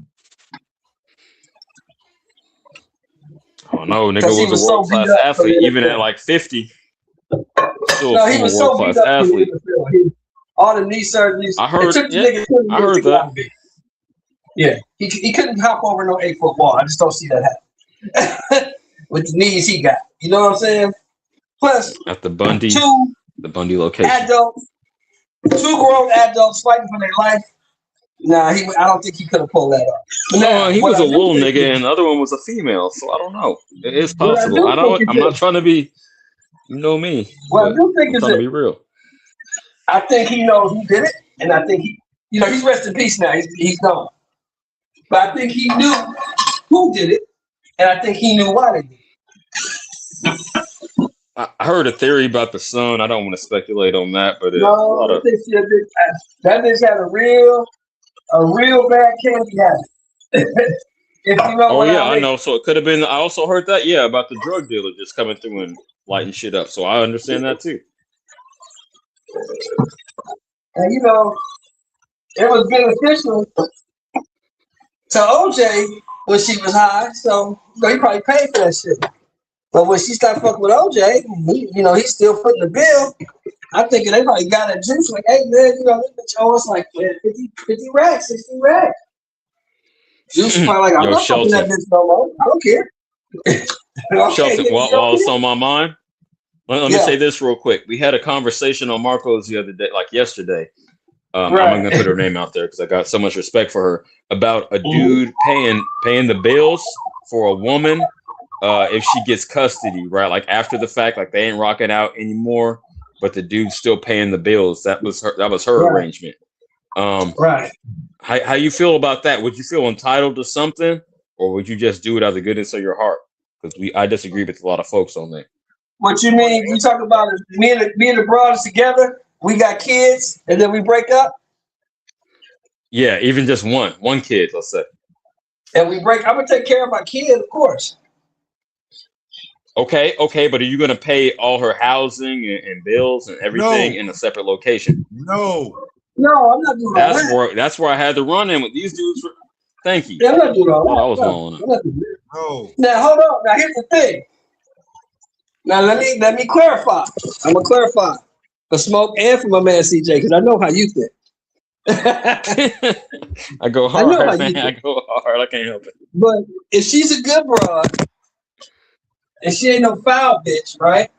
Oh no, nigga was a world-class athlete, even at like 50. Still he was so world-class athlete. All the knee surgeries. I heard that. Yeah, he couldn't hop over no 8-foot wall. I just don't see that happen. With the knees he got. You know what I'm saying? Plus, at the Bundy location. Two grown adults fighting for their life. Nah, I don't think he could have pulled that off. No, he was a little nigga, and the other one was a female, so I don't know. It is possible. I'm not trying to be, me. Well, I do think I'm trying to be real. I think he knows who did it, and I think he's rest in peace now. He's gone. But I think he knew who did it, and I think he knew why they did it. I heard a theory about the son. I don't want to speculate on that, but that bitch had a real bad candy habit. I know. So it could have been. I also heard that, about the drug dealer just coming through and lighting shit up. So I understand that too. And it was beneficial to OJ when she was high, so he probably paid for that shit. But when she started fucking with OJ, he's still footing the bill. I'm thinking they probably got a juice like, hey man, this bitch owes us like 50 racks, 60 racks. Juice is probably like, I'm not fucking that bitch no more. I don't care. Shelton, while it's on my mind, let me say this real quick. We had a conversation on Marco's the other day, like yesterday. I'm not gonna put her name out there because I got so much respect for her, about a dude paying the bills for a woman if she gets custody, right? Like after the fact, like they ain't rocking out anymore, but the dude's still paying the bills. That was her arrangement. Right. How you feel about that? Would you feel entitled to something, or would you just do it out of the goodness of your heart? Because I disagree with a lot of folks on that. What you mean? You talk about me and the brothers together, we got kids, and then we break up? Yeah, even just one kid, let's say. And we break. I'm gonna take care of my kid, of course. Okay, but are you going to pay all her housing and bills and everything in a separate location? No, I'm not doing that. That's where I had to run in with these dudes. Thank you. Yeah, I'm not doing all that. I was going on. No. Now hold on. Now here's the thing. Now let me clarify. I'm gonna clarify for Smoke and for my man CJ because I know how you think. I go hard, man. I go hard. I can't help it. But if she's a good broad, and she ain't no foul bitch, right?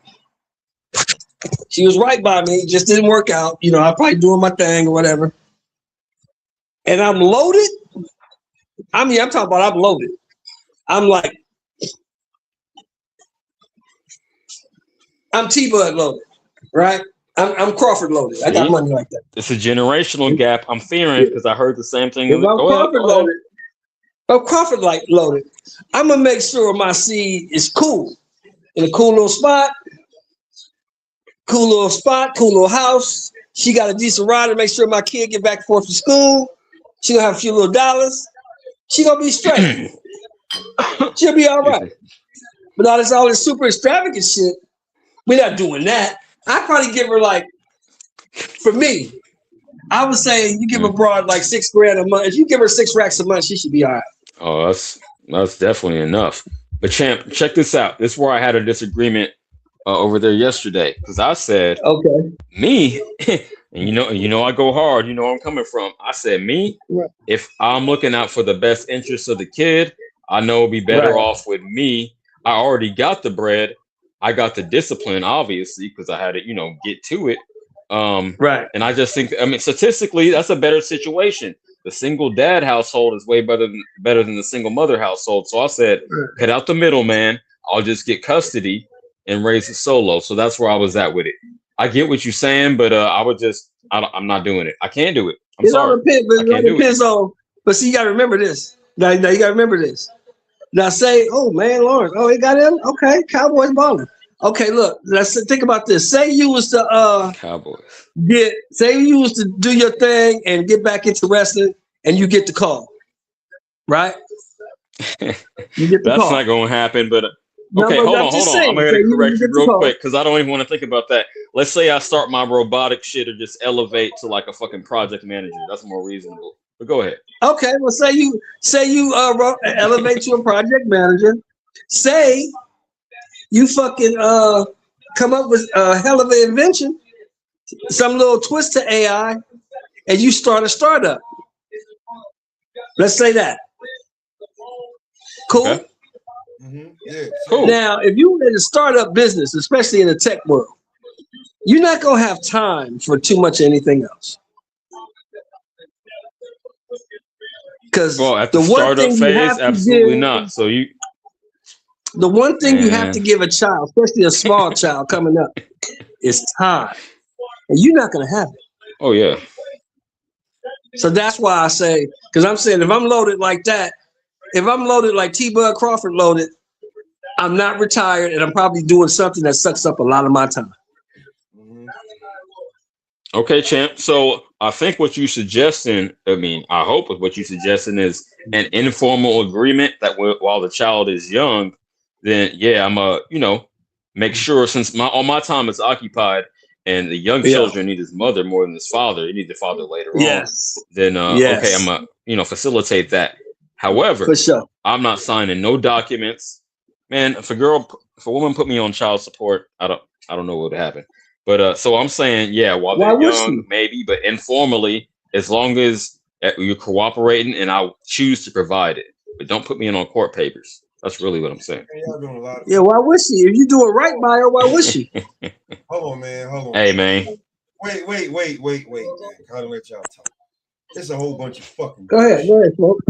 She was right by me, just didn't work out. I'm probably doing my thing or whatever. And I'm loaded. I'm talking about I'm loaded. I'm like, I'm T-Bud loaded, right? I'm Crawford loaded. I got money like that. It's a generational gap. I'm fearing because I heard the same thing. I'm Crawford loaded. I'm Crawford loaded. I'm gonna make sure my seed is cool in a cool little spot, cool little house. She got a decent ride to make sure my kid get back and forth to school. She gonna have a few little dollars. She gonna be straight. She'll be all right. But all this super extravagant shit, we're not doing that. I'd probably give her for me, I would say you give a broad like $6,000 a month. If you give her 6 racks a month, she should be all right. Oh, that's definitely enough. But champ, check this out. This is where I had a disagreement over there yesterday because I said, okay, me, And you know, I go hard. You know where I'm coming from. I said, me, Right. if I'm looking out for the best interests of the kid, I know it'd be better Right. off with me. I already got the bread. I got the discipline, obviously, because I had to, you know, get to it. Right. And I just think, I mean, statistically, that's a better situation. The single dad household is way better than the single mother household. So I said, cut out the middle, man. I'll just get custody and raise it solo. So that's where I was at with it. I get what you're saying, but I'm not doing it. I can't do it. I'm sorry. I can't do it. Depends on. But see, you got to remember this. Now you got to remember this. Now say, oh man, Lawrence, oh he got him. Okay, Cowboys balling. Okay, look, let's think about this. Say you was to Cowboys. say you was to do your thing and get back into wrestling, and you get the call, right? You get the That's call. not going to happen. But No, okay, but hold I'm on. just saying, I'm going to correct you real call. quick because I don't even want to think about that. Let's say I start my robotic shit or just elevate to like a fucking project manager. That's more reasonable. But go ahead. Okay, well, say you elevate to a project manager. Say you fucking come up with a hell of an invention, some little twist to AI, and you start a startup. Let's say that. Cool. Okay. Mm-hmm. Yeah. Cool. Now, if you're in a startup business, especially in the tech world, you're not gonna have time for too much anything else. Because at the startup phase, absolutely not. So the one thing you have to give a child, especially a small child coming up, is time, and you're not gonna have it. Oh yeah. So that's why I say, because I'm saying if I'm loaded like that, if I'm loaded like T. Bud Crawford loaded, I'm not retired, and I'm probably doing something that sucks up a lot of my time. Okay, champ. So I think what you're suggesting, I hope what you're suggesting is an informal agreement that while the child is young, then yeah, I'm make sure since all my time is occupied and the young children need his mother more than his father, he needs the father later on. Then okay, I'm facilitate that. However, for sure, I'm not signing no documents. Man, if a woman put me on child support, I don't know what would happen. But so I'm saying, yeah, while they're young, maybe, but informally, as long as you're cooperating and I choose to provide it, but don't put me in on court papers. That's really what I'm saying. Yeah, why would she? If you do it right by her, why would she? Hold on, man. Hold on. Hey, man. Wait, man. Gotta let y'all talk. It's a whole bunch of fucking. Go ahead, Smoke.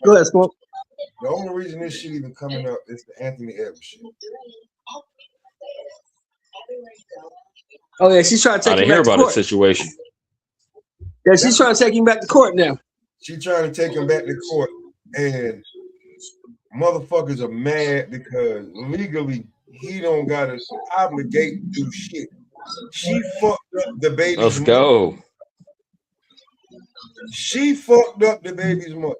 Go ahead, Smoke. The only reason this shit even coming up is the Anthony Edwards shit. Oh yeah, she's trying to take him back to court. I didn't hear about the situation. Yeah, she's trying to take him back to court now. She's trying to take him back to court, and motherfuckers are mad because legally he don't gotta obligate to do shit. She fucked up the baby's Let's go. She fucked up the baby's mother.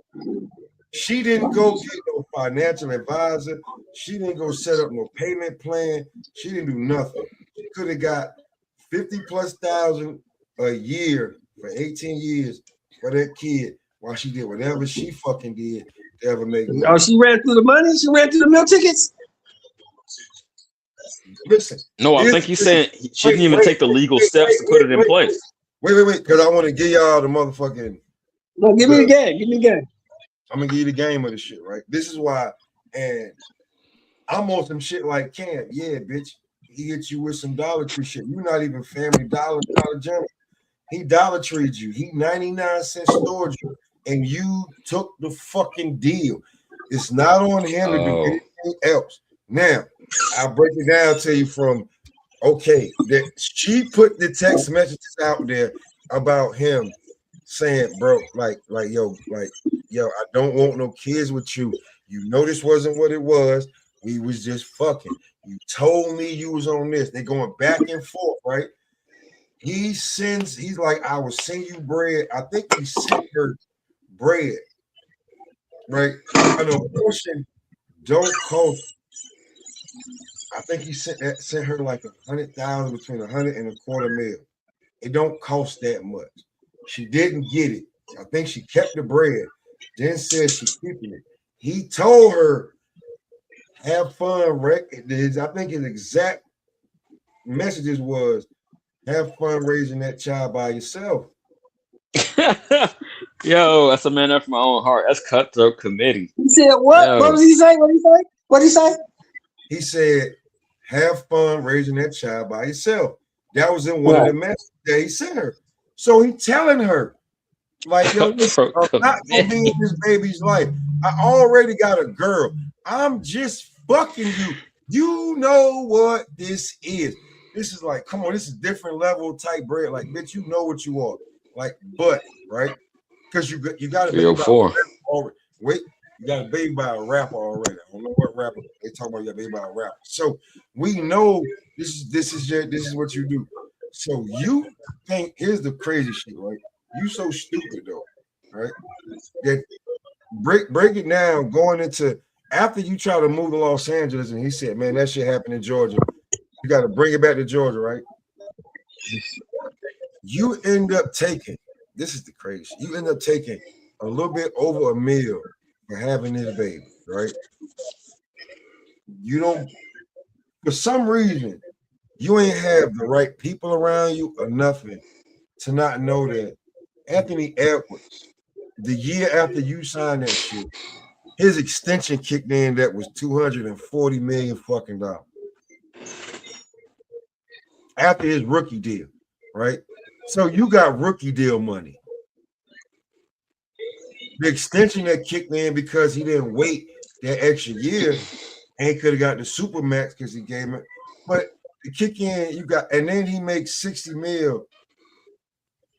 She didn't go get no financial advisor. She didn't go set up no payment plan. She didn't do nothing. She could have got 50,000+ a year for 18 years for that kid while she did whatever she fucking did to ever make money. Oh, she ran through the money? She ran through the meal tickets? Listen. No, I think he's saying she didn't even take the legal steps to put it in place. Wait, because I want to give y'all the motherfucking. No, give me the game. Give me the game. I'm gonna give you the game of the shit, right? This is why, and I'm on some shit like Cam. Yeah, bitch. He hit you with some Dollar Tree shit. You're not even family Dollar General. He Dollar Treed you. He 99-cent stored you, and you took the fucking deal. It's not on him to do anything else. Now, I'll break it down to you from that she put the text messages out there about him saying, bro, yo, I don't want no kids with you. You know this wasn't what it was. We was just fucking. You told me you was on this. They're going back and forth, right? He's like, I will send you bread. I think he sent her bread, right? I know portion don't cost. I think he sent her like 100,000, between 100 and $250,000. It don't cost that much. She didn't get it. I think she kept the bread. Then said she's keeping it. He told her, have fun, Rick. I think his exact messages was, Have fun raising that child by yourself. Yo, that's a man after my own heart. That's cutthroat committee. He said what? Yo. What did he say? What did he say? What did he say? He said, have fun raising that child by yourself. That was in one of the messages that he sent her. So he telling her, like, yo, listen, I'm not gonna be in this baby's life. I already got a girl. I'm just fucking you. You know what this is. This is like, come on, this is different level type bread. Like, bitch, you know what you are. Like, but, right? Because you got a baby by a rapper already. Wait, you got a baby by a rapper already. I don't know what rapper they talk about. You got a baby by a rapper. So we know this is what you do. So you think, here's the crazy shit, right? You so stupid though, right? That break it down going into after you try to move to Los Angeles, and he said, man, that shit happened in Georgia. You got to bring it back to Georgia, right? You end up taking, this is the crazy, you end up taking a little bit over $1 million for having this baby, right? You don't, for some reason, you ain't have the right people around you or nothing to not know that Anthony Edwards, the year after you signed that shit, his extension kicked in that was $240 million fucking dollars. After his rookie deal, right? So you got rookie deal money. The extension that kicked in because he didn't wait that extra year and he could have got the super max because he gave it. But the kick in, you got, and then he makes $60 million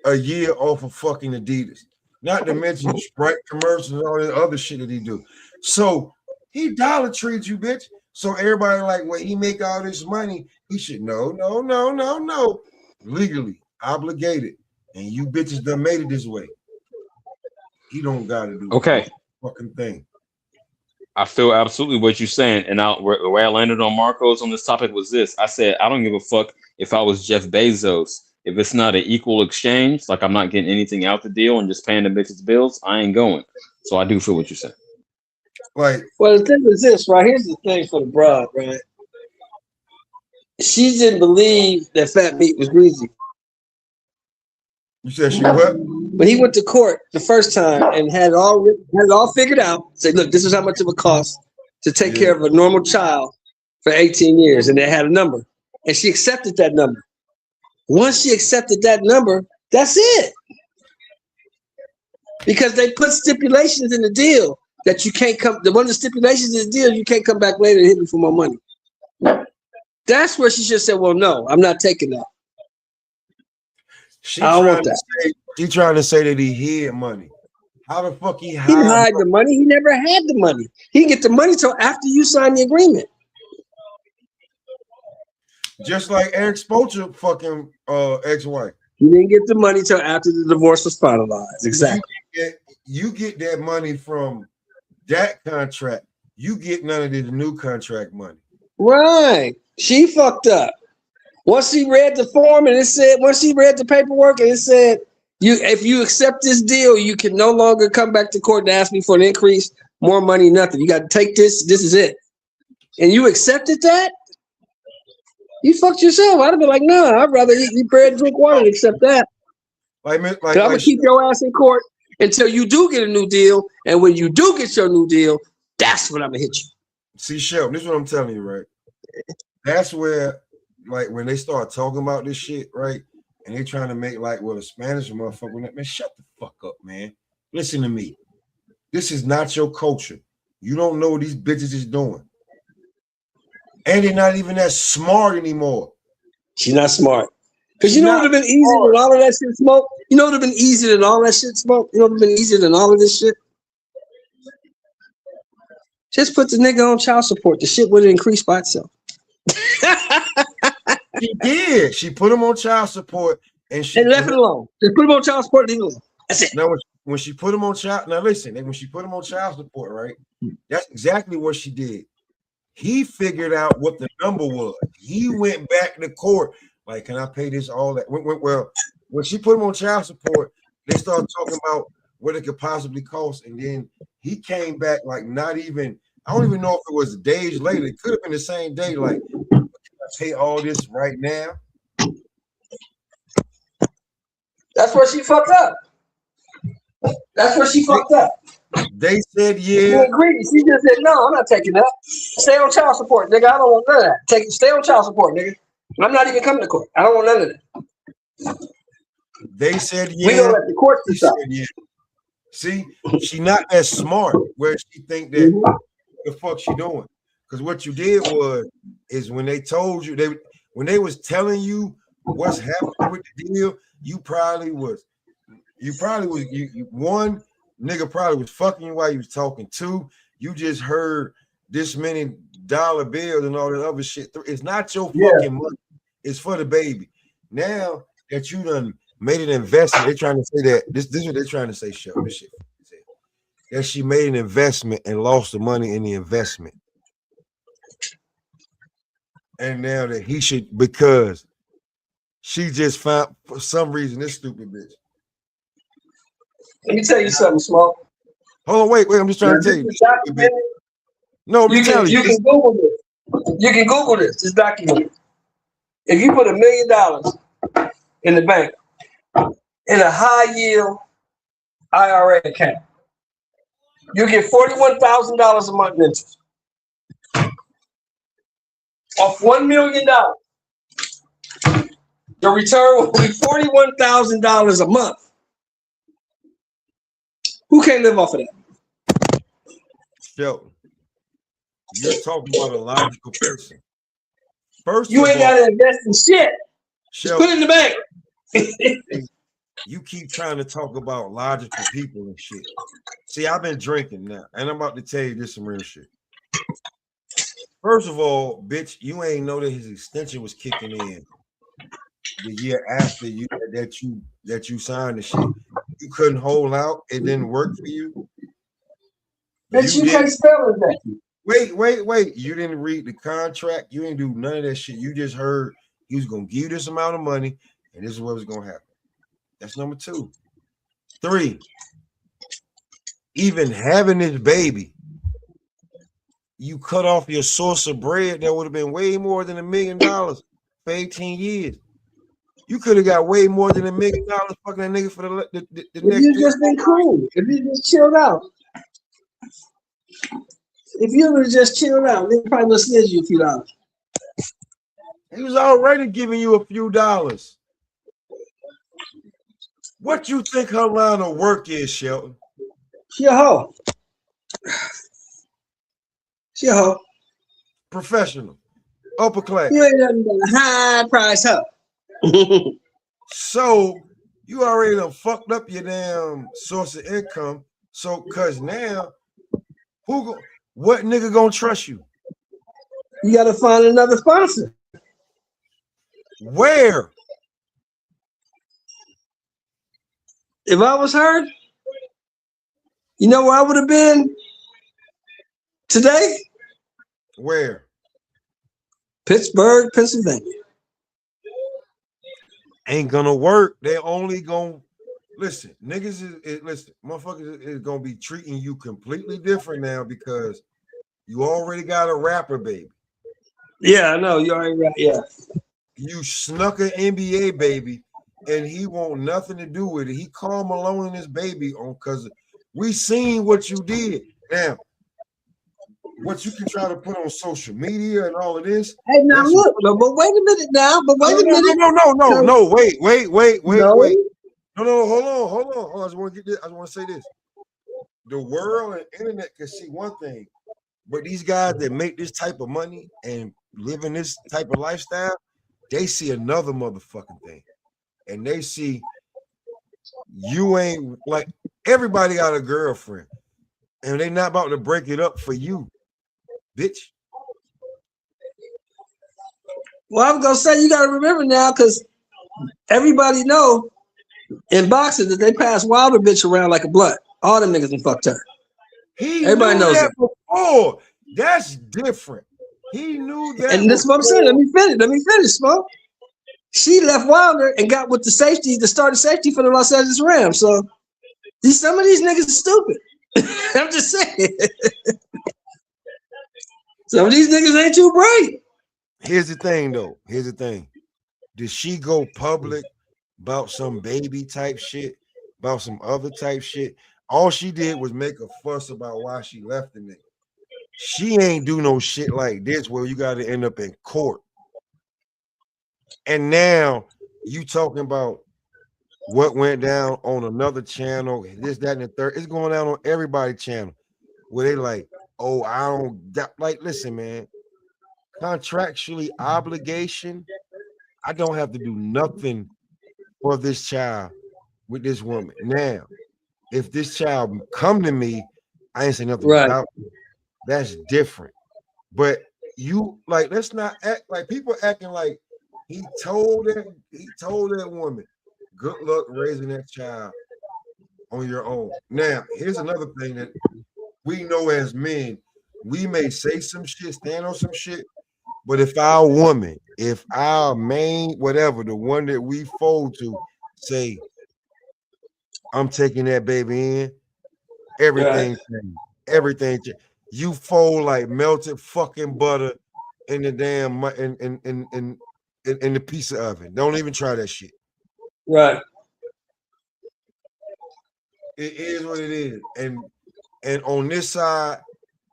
a year off of fucking Adidas. Not to mention Sprite commercials and all that other shit that he do. So he dollar treats you, bitch. So everybody like, when he make all this money, he should no. Legally obligated. And you bitches done made it this way. He don't gotta do fucking thing. I feel absolutely what you're saying. And where I landed on Marcos on this topic was this. I said, I don't give a fuck if I was Jeff Bezos. If it's not an equal exchange, like I'm not getting anything out the deal and just paying the bitches bills, I ain't going. So I do feel what you're saying. Like, well, the thing is this, right? Here's the thing for the broad, right? She didn't believe that fat meat was greasy. You said she what? But he went to court the first time and had it all figured out. Said, look, this is how much it would cost to take care of a normal child for 18 years. And they had a number. And she accepted that number. Once she accepted that number, that's it. Because they put stipulations in the deal that you can't come. One of the stipulations in the deal, you can't come back later and hit me for my money. That's where she should have said, well, no, I'm not taking that. She trying to say that he hid money. How the fuck he hide? He didn't hide the money. He never had the money. He didn't get the money till after you signed the agreement. Just like Eric Spoelstra fucking ex-wife. You didn't get the money till after the divorce was finalized. Exactly. You get that money from that contract. You get none of this new contract money. Right. She fucked up. Once she read the form and it said, once she read the paperwork and it said, if you accept this deal, you can no longer come back to court and ask me for an increase, more money, nothing. You got to take this. This is it. And you accepted that? You fucked yourself. I'd have been like, no, I'd rather eat bread, drink water, than accept that. I'm gonna keep your ass in court until you do get a new deal. And when you do get your new deal, that's when I'm gonna hit you. See, Shelton, this is what I'm telling you, right? That's where, like, when they start talking about this shit, right? And they trying to make like, well, a Spanish motherfucker, man, shut the fuck up, man. Listen to me. This is not your culture. You don't know what these bitches is doing. And they're not even that smart anymore. She's not smart. Because you know what would have been easy with all of that shit smoke? You know what would have been easier than all that shit smoke? You know what would have been easier than all of this shit? Just put the nigga on child support. The shit would have increased by itself. She did. She put him on child support and she left it alone. Just put him on child support and leave it alone. That's it. Now, when she put him on child, now listen, when she put him on child support, right? That's exactly what she did. He figured out what the number was. He went back to court. Like, can I pay this, all that? Well, when she put him on child support, they started talking about what it could possibly cost. And then he came back like not even, I don't even know if it was days later. It could have been the same day. Like, can I pay all this right now? That's where she fucked up. That's where she fucked up. They said She yeah. agreed. She just said, no, I'm not taking that. Stay on child support, nigga. I don't want none of that. Stay on child support, nigga. I'm not even coming to court. I don't want none of that. They said yeah. We gonna let the court decide. Yeah. See, she not as smart where she think that what the fuck she doing. Because what you did is when they told you, when they was telling you what's happening with the deal, you one nigga probably was fucking you while you was talking. Two, you just heard this many dollar bills and all that other shit. It's not your fucking money. It's for the baby. Now that you done made an investment, they're trying to say that this is what they're trying to say, show this shit. That she made an investment and lost the money in the investment. And now that he should, because she just found for some reason this stupid bitch. Let me tell you something, Smoke. Hold on, wait, I'm just trying to tell you. No, you can Google this. You can Google this. It's documented. If you put $1 million in the bank in a high yield IRA account, you get $41,000 a month in interest. Off $1 million, the return will be $41,000 a month. Who can't live off of that? Shelton, you're talking about a logical person. First, you ain't got to invest in shit. Just put it in the bank. You keep trying to talk about logical people and shit. See, I've been drinking now, and I'm about to tell you this some real shit. First of all, bitch, you ain't know that his extension was kicking in the year after that you signed the shit. You couldn't hold out. It didn't work for you. But you can't spell it that. Wait. You didn't read the contract. You didn't do none of that shit. You just heard he was gonna give you this amount of money, and this is what was gonna happen. That's number 2. 3. Even having this baby, you cut off your source of bread that would have been way more than $1 million for 18 years. You could have got way more than $1 million fucking that nigga for the next. You just been cool. If you just chilled out. If you would have just chilled out, they probably would have slid you a few dollars. He was already giving you a few dollars. What you think her line of work is, Shelton? She a hoe. She a hoe. Professional. Upper class. You ain't nothing but a high price hoe. So you already done fucked up your damn source of income. So cause now what nigga gonna trust you? You gotta find another sponsor. Where? If I was her, you know where I would have been today? Where? Pittsburgh, Pennsylvania. Ain't gonna work. They only gonna listen. Niggas listen. Motherfuckers is gonna be treating you completely different now because you already got a rapper, baby. Yeah, I know. You already right. Yeah. You snuck an NBA baby, and he want nothing to do with it. He called Malone and his baby on because we seen what you did. Now, what you can try to put on social media and all of this. Hey, now look, but wait a minute now. But wait a minute. No, wait. No, hold on. I just want to get this. I just want to say this. The world and internet can see one thing, but these guys that make this type of money and live in this type of lifestyle, they see another motherfucking thing. And they see you ain't like everybody got a girlfriend, and they not about to break it up for you, bitch. Well, I'm gonna say you gotta remember now, because everybody know in boxing that they pass Wilder bitch around like a blunt. All them niggas done fucked her. Everybody knows that before. That's different. He knew that. And that's what I'm saying. Let me finish, Smoke. She left Wilder and got with the starting safety for the Los Angeles Rams. So some of these niggas are stupid. I'm just saying. Some of these niggas ain't too bright. Here's the thing, though. Did she go public about some baby type shit, about some other type shit. All she did was make a fuss about why she left the nigga. She ain't do no shit like this where you got to end up in court. And now you talking about what went down on another channel, this, that, and the third. It's going down on everybody's channel where they like, oh, I don't like, listen, man, contractually obligation, I don't have to do nothing for this child with this woman. Now, if this child come to me, I ain't say nothing about it. That's different. But you like, let's not act like people acting like he told that woman, good luck raising that child on your own. Now, here's another thing that we know as men, we may say some shit, stand on some shit, but if our woman, if our main, whatever, the one that we fold to, say, I'm taking that baby in, everything changed. Everything changed. You fold like melted fucking butter in the damn in the pizza oven. Don't even try that shit. Right. It is what it is. And on this side,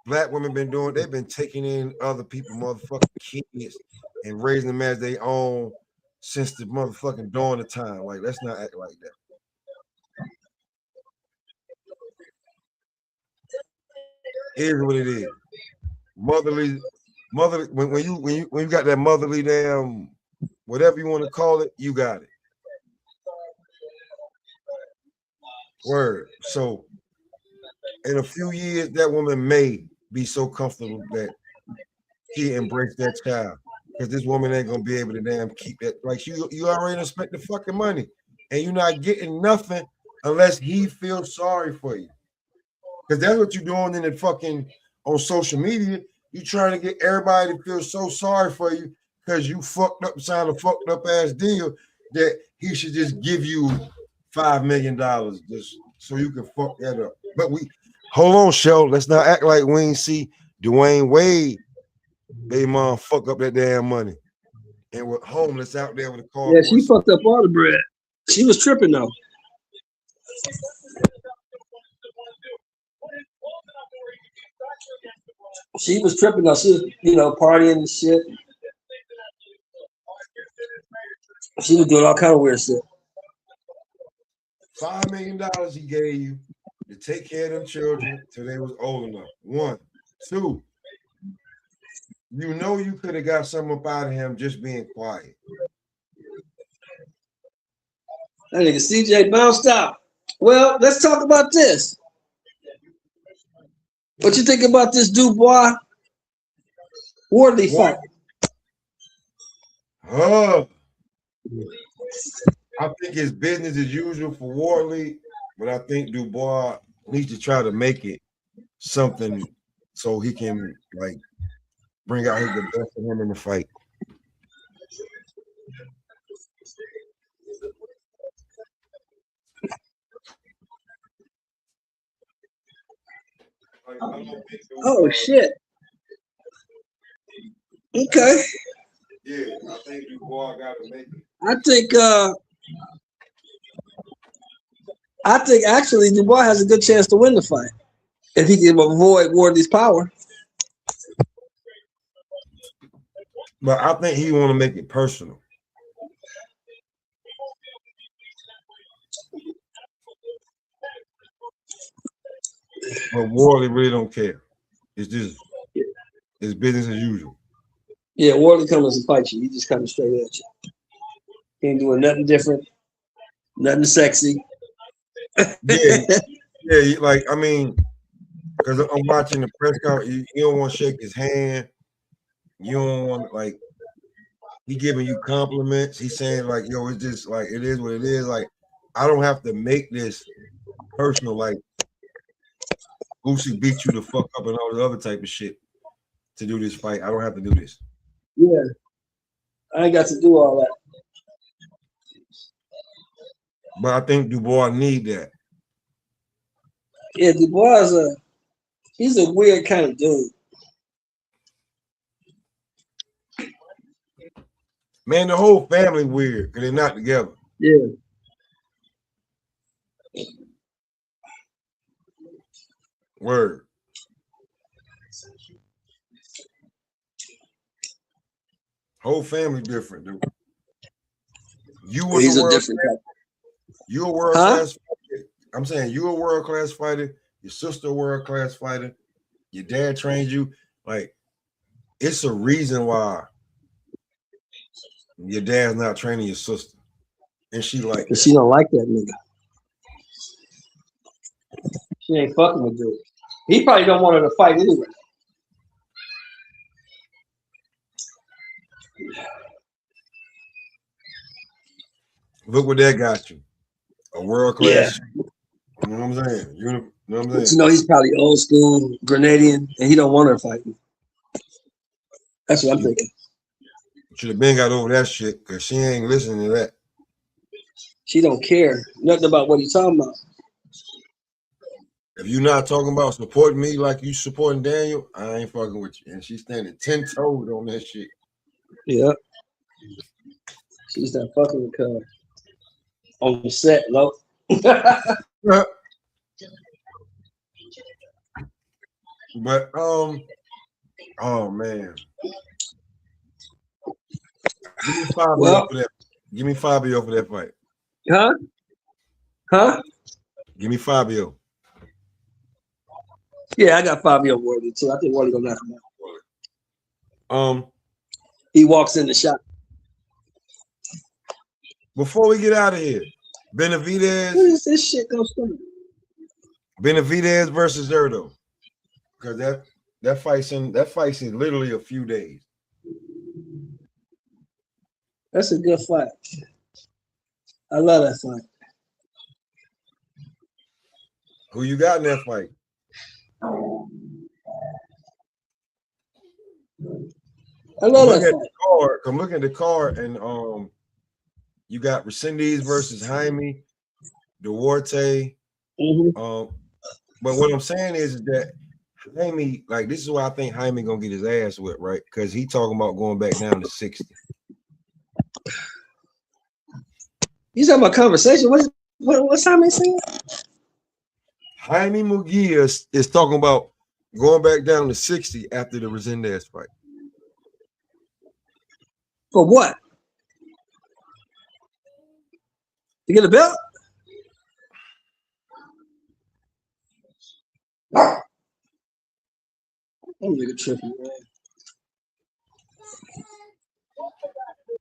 black women they've been taking in other people motherfucking kids and raising them as they own since the motherfucking dawn of time. Like, let's not act like that. Here's what it is. Motherly, when you got that motherly damn whatever you want to call it, you got it. Word. So in a few years, that woman may be so comfortable that she embraced that child. Because this woman ain't gonna be able to damn keep that. Like, you already spent the fucking money, and you're not getting nothing unless he feels sorry for you. Because that's what you're doing in the fucking on social media. You trying to get everybody to feel so sorry for you because you fucked up, signed a fucked up ass deal that he should just give you $5 million just so you can fuck that up. But hold on, Shell. Let's not act like we ain't see Dwayne Wade, baby mom, fuck up that damn money. And we're homeless out there with a car. Yeah, she fucked up all the bread. She was tripping though. She was tripping though. She was, partying and shit. She was doing all kind of weird shit. $5 million he gave you to take care of them children till they was old enough. 1, 2. You could have got something up out of him just being quiet. That nigga CJ bounced out. Well, let's talk about this. What you think about this Dubois Wardley fight? I think it's business as usual for Wardley, but I think Dubois needs to try to make it something so he can like bring out the best of him in the fight. Oh shit. Okay. Yeah, I think Dubois got to make it. I think actually Dubois has a good chance to win the fight if he can avoid Wardley's power. But I think he want to make it personal. But Wardley really don't care. It's business as usual. Yeah, Wardley comes to fight you. He just comes straight at you. He ain't doing nothing different, nothing sexy. Yeah, like, I mean, because I'm watching the press conference, you don't want to shake his hand. You don't want to, like, he giving you compliments. He's saying, like, yo, it's just, like, it is what it is. Like, I don't have to make this personal, like, Boosie beat you the fuck up and all the other type of shit to do this fight. I don't have to do this. Yeah. I ain't got to do all that. But I think Dubois need that. Yeah, Dubois he's a weird kind of dude. Man, the whole family weird because they're not together. Yeah. Word. Whole family different, dude. You was He's a a world different class. type. You a world class fighter. I'm saying you a world class fighter. Your sister a world class fighter. Your dad trained you. Like, it's a reason why your dad's not training your sister, and she like that. She don't like that nigga. She ain't fucking with dude. He probably don't want her to fight anyway. Look what that got you. A world class. Yeah. You know what I'm saying? You know what I'm But saying? he's probably old school Grenadian, and he don't want her fighting. That's what I'm thinking. Should have been got over that shit because she ain't listening to that. She don't care nothing about what he's talking about. If you're not talking about supporting me like you supporting Daniel, I ain't fucking with you. And she's standing 10 toes on that shit. Yeah. She's not fucking with her. On the set, low. But oh man. Give me Fabio for that. Give me Fabio for that fight. Huh? Give me Fabio. Yeah, I got Fabio Worthy too. I think Worthy gonna knock him out. He walks in the shot. Before we get out of here, Benavidez. When is this shit gonna start? Benavidez versus Zerto. Because that fight's in literally a few days. That's a good fight. I love that fight. Who you got in that fight? I love that fight. Come look at the card, and you got Resendez versus Jaime, Duarte. But what I'm saying is that Jaime, like, this is why I think Jaime gonna get his ass whipped, right? Because he talking about going back down to 60. You talking about conversation? What's Jaime saying? Jaime Munguia is talking about going back down to 60 after the Resendez fight. For what? To get a belt? That nigga tripping, man.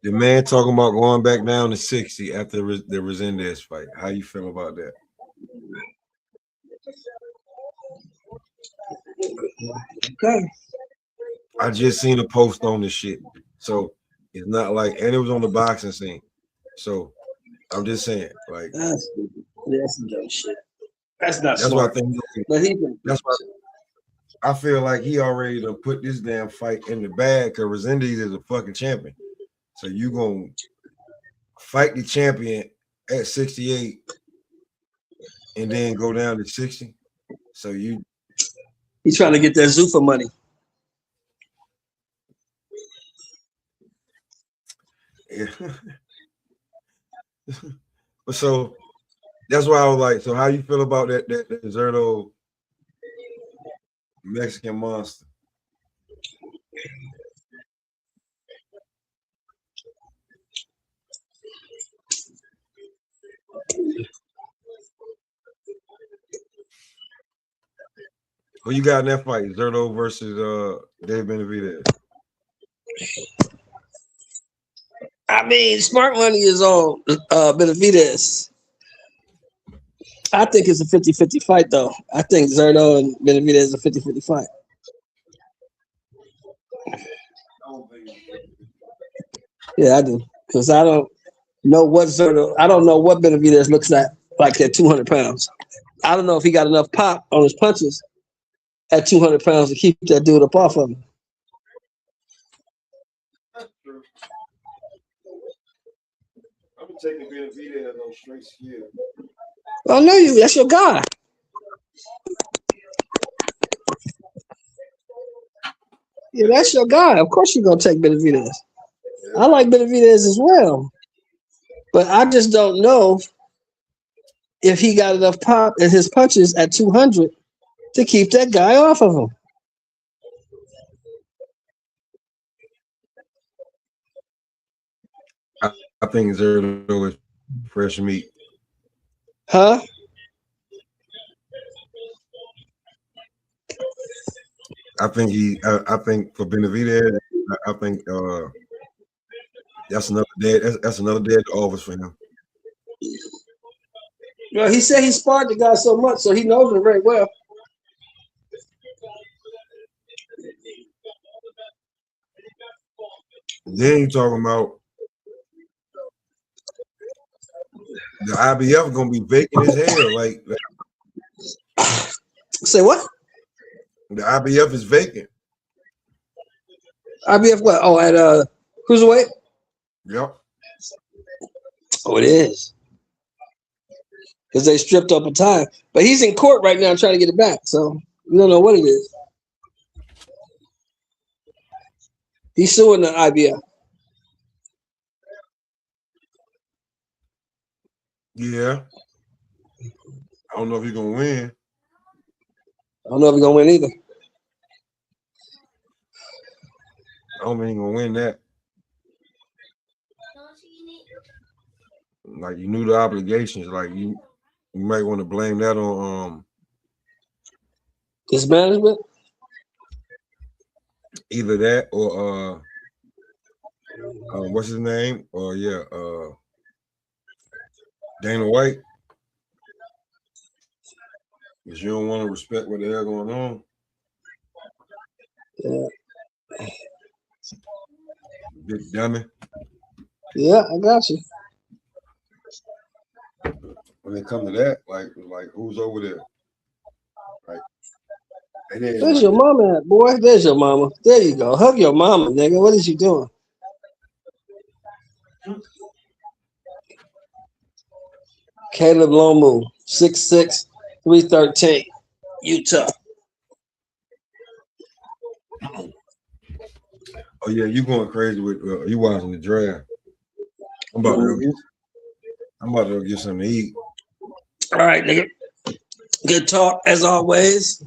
The man talking about going back down to 60 after the Resendez fight. How you feel about that? Okay. I just seen a post on this shit. So it's not like, and it was on the boxing scene. So I'm just saying, like, that's some dumb shit. That's not that's smart. What I think. But that's why I feel like he already done put this damn fight in the bag because Resendez is a fucking champion. So you gonna fight the champion at 68 and then go down to 60. So he's trying to get that Zuffa money. Yeah. So that's why I was like, so how you feel about that Zerto Mexican monster? Who you got in that fight? Zerto versus Dave Benavidez. I mean, smart money is on Benavidez. I think it's a 50-50 fight, though. I think Zerto and Benavidez is a 50-50 fight. Yeah, I do. Because I don't know what Benavidez looks like at 200 pounds. I don't know if he got enough pop on his punches at 200 pounds to keep that dude up off of him. That's true. I'm taking Benavidez on straight skill. I know you. That's your guy. Yeah, that's your guy. Of course you're going to take Benavidez. I like Benavidez as well. But I just don't know if he got enough pop in his punches at 200 to keep that guy off of him. I think Zerto is fresh meat. Huh? I think for Benavidez, I think that's another day. That's another day at the office for him. Well, he said he sparred the guy so much, so he knows him very well. Then you talking about the IBF gonna be vacant as hell. Like Say what? The IBF is vacant. IBF what? Oh, at cruiserweight? Yep. Oh, it is. Because they stripped up a time. But he's in court right now trying to get it back. So we don't know what it is. He's suing the IBF. Yeah. I don't know if he's gonna win. I don't know if he's gonna win either. I don't think he's gonna win that. Like you knew the obligations. Like you might want to blame that on his management. Either that or what's his name? Or Dana White. Because you don't want to respect what the hell going on. Yeah. Big dummy. Yeah, I got you. When it comes to that, like who's over there? Like, there's your mama at, boy. There's your mama. There you go. Hug your mama, nigga. What is you doing? Caleb Lomu, 6'6", 313, Utah. Oh yeah, you going crazy with you watching the draft? I'm about to go get something to eat. All right, nigga. Good talk as always.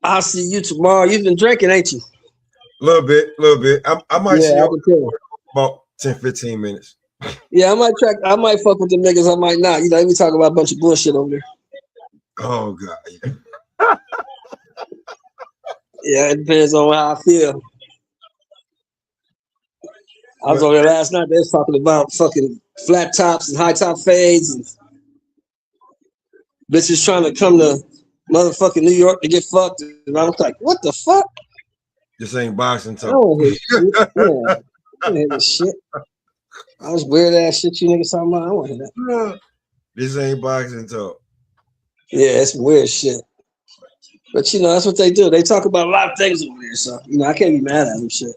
I'll see you tomorrow. You've been drinking, ain't you? A little bit. I might see you you about 10, 15 minutes. Yeah, I might fuck with the niggas. I might not. You know, we talk about a bunch of bullshit over there. Oh God. Yeah. Yeah, it depends on how I feel. I was over there last night. They was talking about fucking flat tops and high top fades and bitches trying to come to motherfucking New York to get fucked. And I was like, what the fuck? This ain't boxing talk. I don't hear shit. Yeah. I don't hear this shit. I was weird ass shit you niggas talking about. I don't hear that. This ain't boxing talk. Yeah, it's weird shit. But you know, that's what they do. They talk about a lot of things over there. So, you know, I can't be mad at them shit.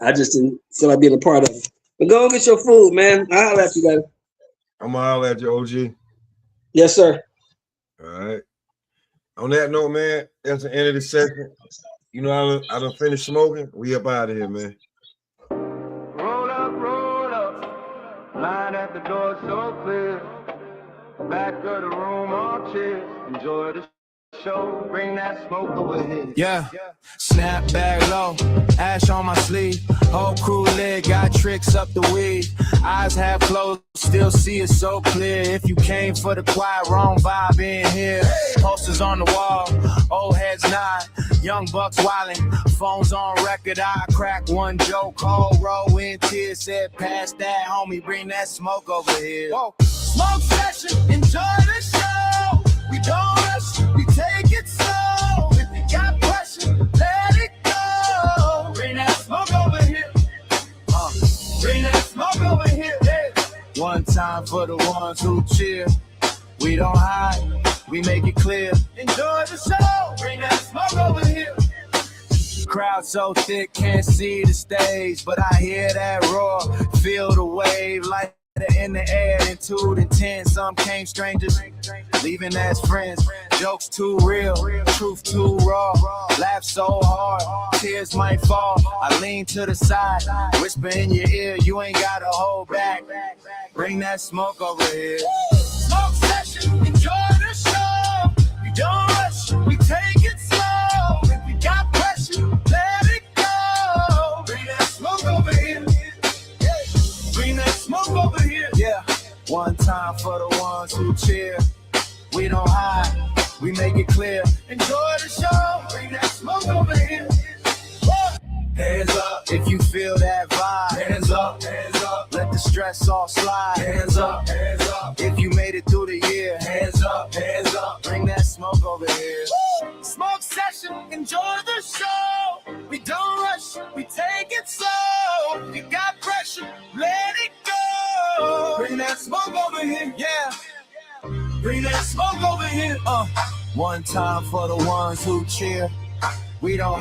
I just didn't feel like being a part of it. But go and get your food, man. I'll holler at you guys. I'm gonna holler at you, OG. Yes, sir. All right. On that note, man, that's the end of the session. You know, I done finished smoking. We up out of here, man. Roll up. Line at the door so clear. Back of the room, all cheers. Enjoy the show. Bring that smoke over here. Yeah. Snap back low, ash on my sleeve. Whole crew lit, got tricks up the weed. Eyes half closed, still see it so clear. If you came for the quiet, wrong vibe in here. Posters on the wall, old heads nod. Young bucks wildin', phones on record. I crack one joke, whole row in tears. Said, pass that, homie, bring that smoke over here. Whoa. Smoke session, enjoy the show. We don't rush, we take it slow. If you got pressure, let it go. Bring that smoke over here. Bring that smoke over here. Yeah. One time for the ones who cheer. We don't hide, we make it clear. Enjoy the show. Bring that smoke over here. Crowd so thick, can't see the stage, but I hear that roar, feel the wave like in the air in 2 to 10. Some came strangers, leaving as friends. Jokes too real, truth too raw. Laugh so hard, tears might fall. I lean to the side, whisper in your ear, you ain't gotta hold back. Bring that smoke over here. Smoke session, enjoy the show. We don't rush, we take it slow. If we got pressure, let it go. Bring that smoke over here. Bring that smoke over here. Yeah, one time for the ones who cheer. We don't hide, we make it clear. Enjoy the show. Bring that smoke over here. Hands up if you feel that vibe. Hands up, hands up. Let the stress all slide. Hands up, hands up. If you made it through the year. Hands up, hands up. Bring that smoke over here. Smoke session, enjoy the show. We don't rush, we take it slow. If you got pressure, let it go. Bring that smoke over here, yeah. Bring that smoke over here. One time for the ones who cheer. We don't